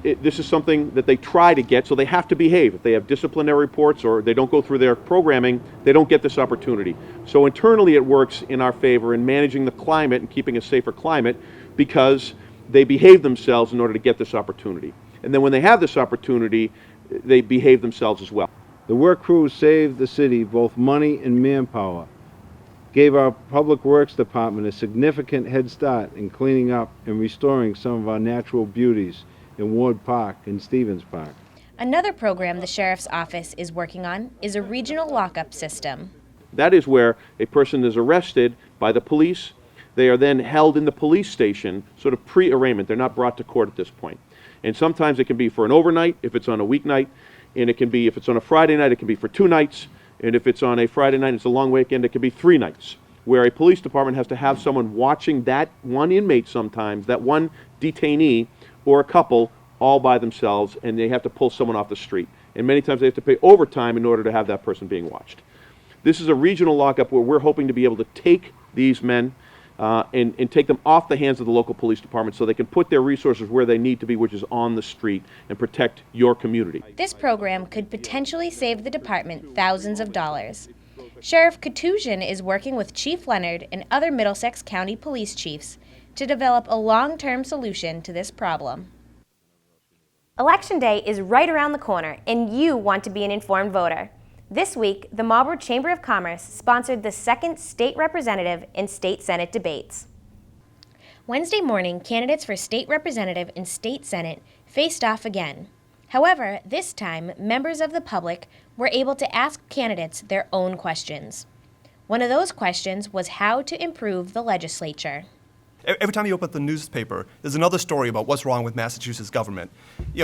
this is something that they try to get, so they have to behave. If they have disciplinary reports or they don't go through their programming, they don't get this opportunity. So internally it works in our favor in managing the climate and keeping a safer climate because they behave themselves in order to get this opportunity. And then when they have this opportunity, they behave themselves as well. The work crews saved the city both money and manpower, gave our Public Works Department a significant head start in cleaning up and restoring some of our natural beauties in Ward Park and Stevens Park. Another program the Sheriff's Office is working on is a regional lockup system. That is where a person is arrested by the police. They are then held in the police station, sort of pre-arraignment. They're not brought to court at this point. And sometimes it can be for an overnight, if it's on a weeknight, and it can be, if it's on a Friday night, it can be for 2 nights, and if it's on a Friday night, it's a long weekend, it can be 3 nights, where a police department has to have someone watching that one inmate sometimes, that one detainee, or a couple, all by themselves, and they have to pull someone off the street. And many times they have to pay overtime in order to have that person being watched. This is a regional lockup where we're hoping to be able to take these men and take them off the hands of the local police department so they can put their resources where they need to be, which is on the street, and protect your community. This program could potentially save the department thousands of dollars. Sheriff Katusian is working with Chief Leonard and other Middlesex County police chiefs to develop a long-term solution to this problem. Election Day is right around the corner, and you want to be an informed voter. This week, the Marlborough Chamber of Commerce sponsored the second state representative and state senate debates. Wednesday morning, candidates for state representative and state senate faced off again. However, this time, members of the public were able to ask candidates their own questions. One of those questions was how to improve the legislature. Every time you open up the newspaper, there's another story about what's wrong with Massachusetts government.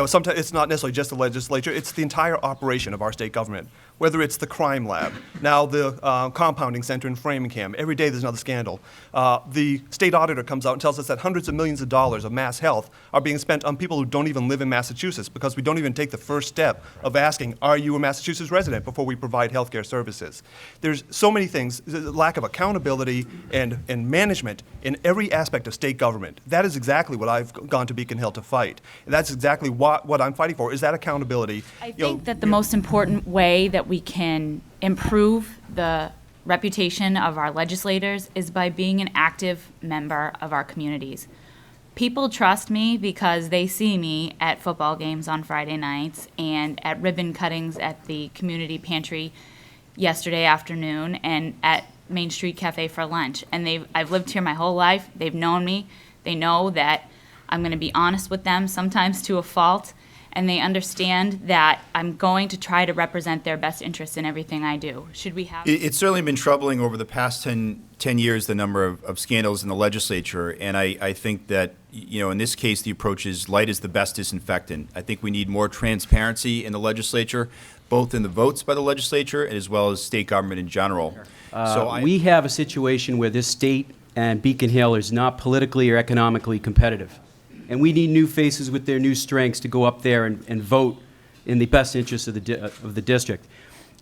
Sometimes it's not necessarily just the legislature, it's the entire operation of our state government. Whether it's the crime lab, now the compounding center in Framingham, every day there's another scandal. The state auditor comes out and tells us that hundreds of millions of dollars of mass health are being spent on people who don't even live in Massachusetts because we don't even take the first step of asking, are you a Massachusetts resident, before we provide health care services. There's so many things, lack of accountability and management in every aspect aspect of state government. That is exactly what I've gone to Beacon Hill to fight. And that's exactly what I'm fighting for, is that accountability. I think that the most important way that we can improve the reputation of our legislators is by being an active member of our communities. People trust me because they see me at football games on Friday nights and at ribbon cuttings at the community pantry yesterday afternoon and at Main Street Cafe for lunch. And I've lived here my whole life. They've known me. They know that I'm going to be honest with them, sometimes to a fault, and they understand that I'm going to try to represent their best interests in everything I do. Should we have... It's certainly been troubling over the past 10 years, the number of scandals in the legislature, and I think that, in this case, the approach is light is the best disinfectant. I think we need more transparency in the legislature, both in the votes by the legislature as well as state government in general. We have a situation where this state and Beacon Hill is not politically or economically competitive. And we need new faces with their new strengths to go up there and vote in the best interest of the district.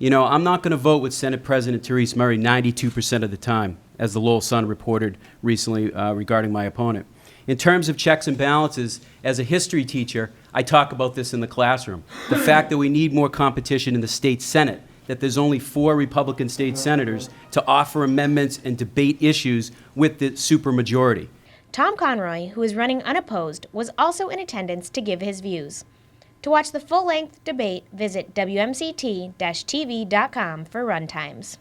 I'm not going to vote with Senate President Therese Murray 92% of the time, as the Lowell Sun reported recently regarding my opponent. In terms of checks and balances, as a history teacher, I talk about this in the classroom. The fact that we need more competition in the state Senate, that there's only 4 Republican state senators to offer amendments and debate issues with the supermajority. Tom Conroy, who is running unopposed, was also in attendance to give his views. To watch the full-length debate, visit WMCT-TV.com for runtimes.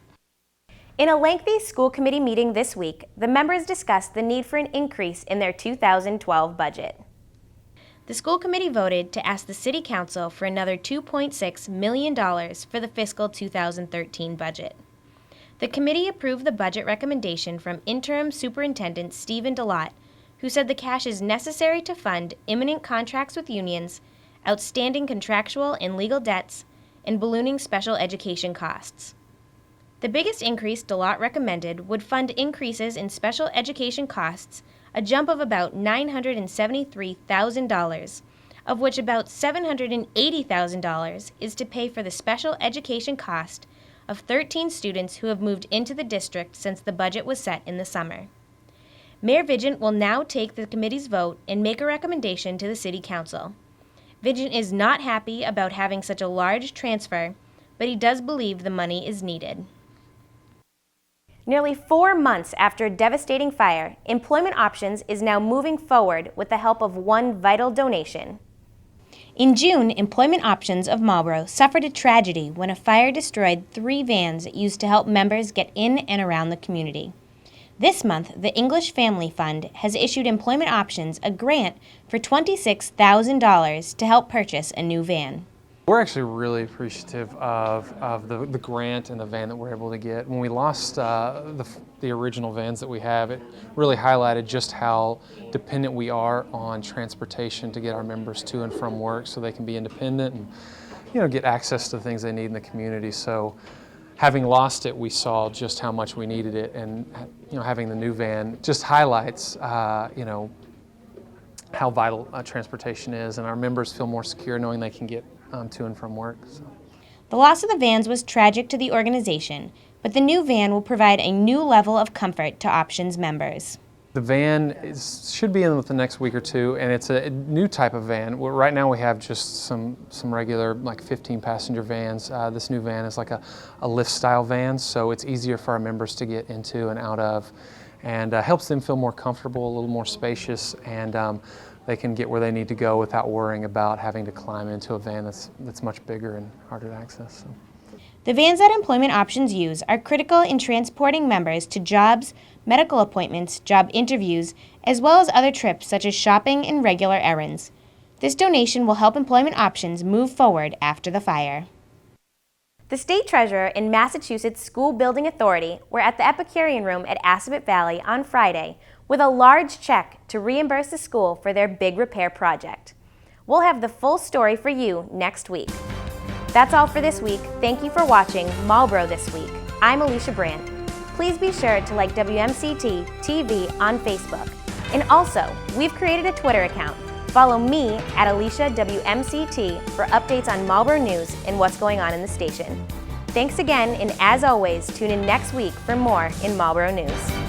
In a lengthy school committee meeting this week, the members discussed the need for an increase in their 2012 budget. The school committee voted to ask the City Council for another $2.6 million for the fiscal 2013 budget. The committee approved the budget recommendation from Interim Superintendent Stephen DeLotte, who said the cash is necessary to fund imminent contracts with unions, outstanding contractual and legal debts, and ballooning special education costs. The biggest increase DeLotte recommended would fund increases in special education costs, a jump of about $973,000, of which about $780,000 is to pay for the special education cost of 13 students who have moved into the district since the budget was set in the summer. Mayor Vigent will now take the committee's vote and make a recommendation to the City Council. Vigent is not happy about having such a large transfer, but he does believe the money is needed. Nearly 4 months after a devastating fire, Employment Options is now moving forward with the help of one vital donation. In June, Employment Options of Marlborough suffered a tragedy when a fire destroyed 3 vans used to help members get in and around the community. This month, the English Family Fund has issued Employment Options a grant for $26,000 to help purchase a new van. We're actually really appreciative of the grant and the van that we're able to get. When we lost the original vans that we have, it really highlighted just how dependent we are on transportation to get our members to and from work so they can be independent and get access to the things they need in the community. So having lost it, we saw just how much we needed it, and having the new van just highlights how vital transportation is, and our members feel more secure knowing they can get to and from work. So. The loss of the vans was tragic to the organization, but the new van will provide a new level of comfort to Options members. The van should be in with the next week or two, and it's a new type of van. Right now we have just some regular 15-passenger vans. This new van is like a lift-style van, so it's easier for our members to get into and out of, and helps them feel more comfortable, a little more spacious, and they can get where they need to go without worrying about having to climb into a van that's much bigger and harder to access. So. The vans that Employment Options use are critical in transporting members to jobs, medical appointments, job interviews, as well as other trips such as shopping and regular errands. This donation will help Employment Options move forward after the fire. The State Treasurer and Massachusetts School Building Authority were at the Epicurean Room at Assabet Valley on Friday with a large check to reimburse the school for their big repair project. We'll have the full story for you next week. That's all for this week. Thank you for watching Marlborough This Week. I'm Alicia Brandt. Please be sure to like WMCT-TV on Facebook. And also, we've created a Twitter account. Follow me at Alicia WMCT for updates on Marlborough news and what's going on in the station. Thanks again, and as always, tune in next week for more in Marlborough News.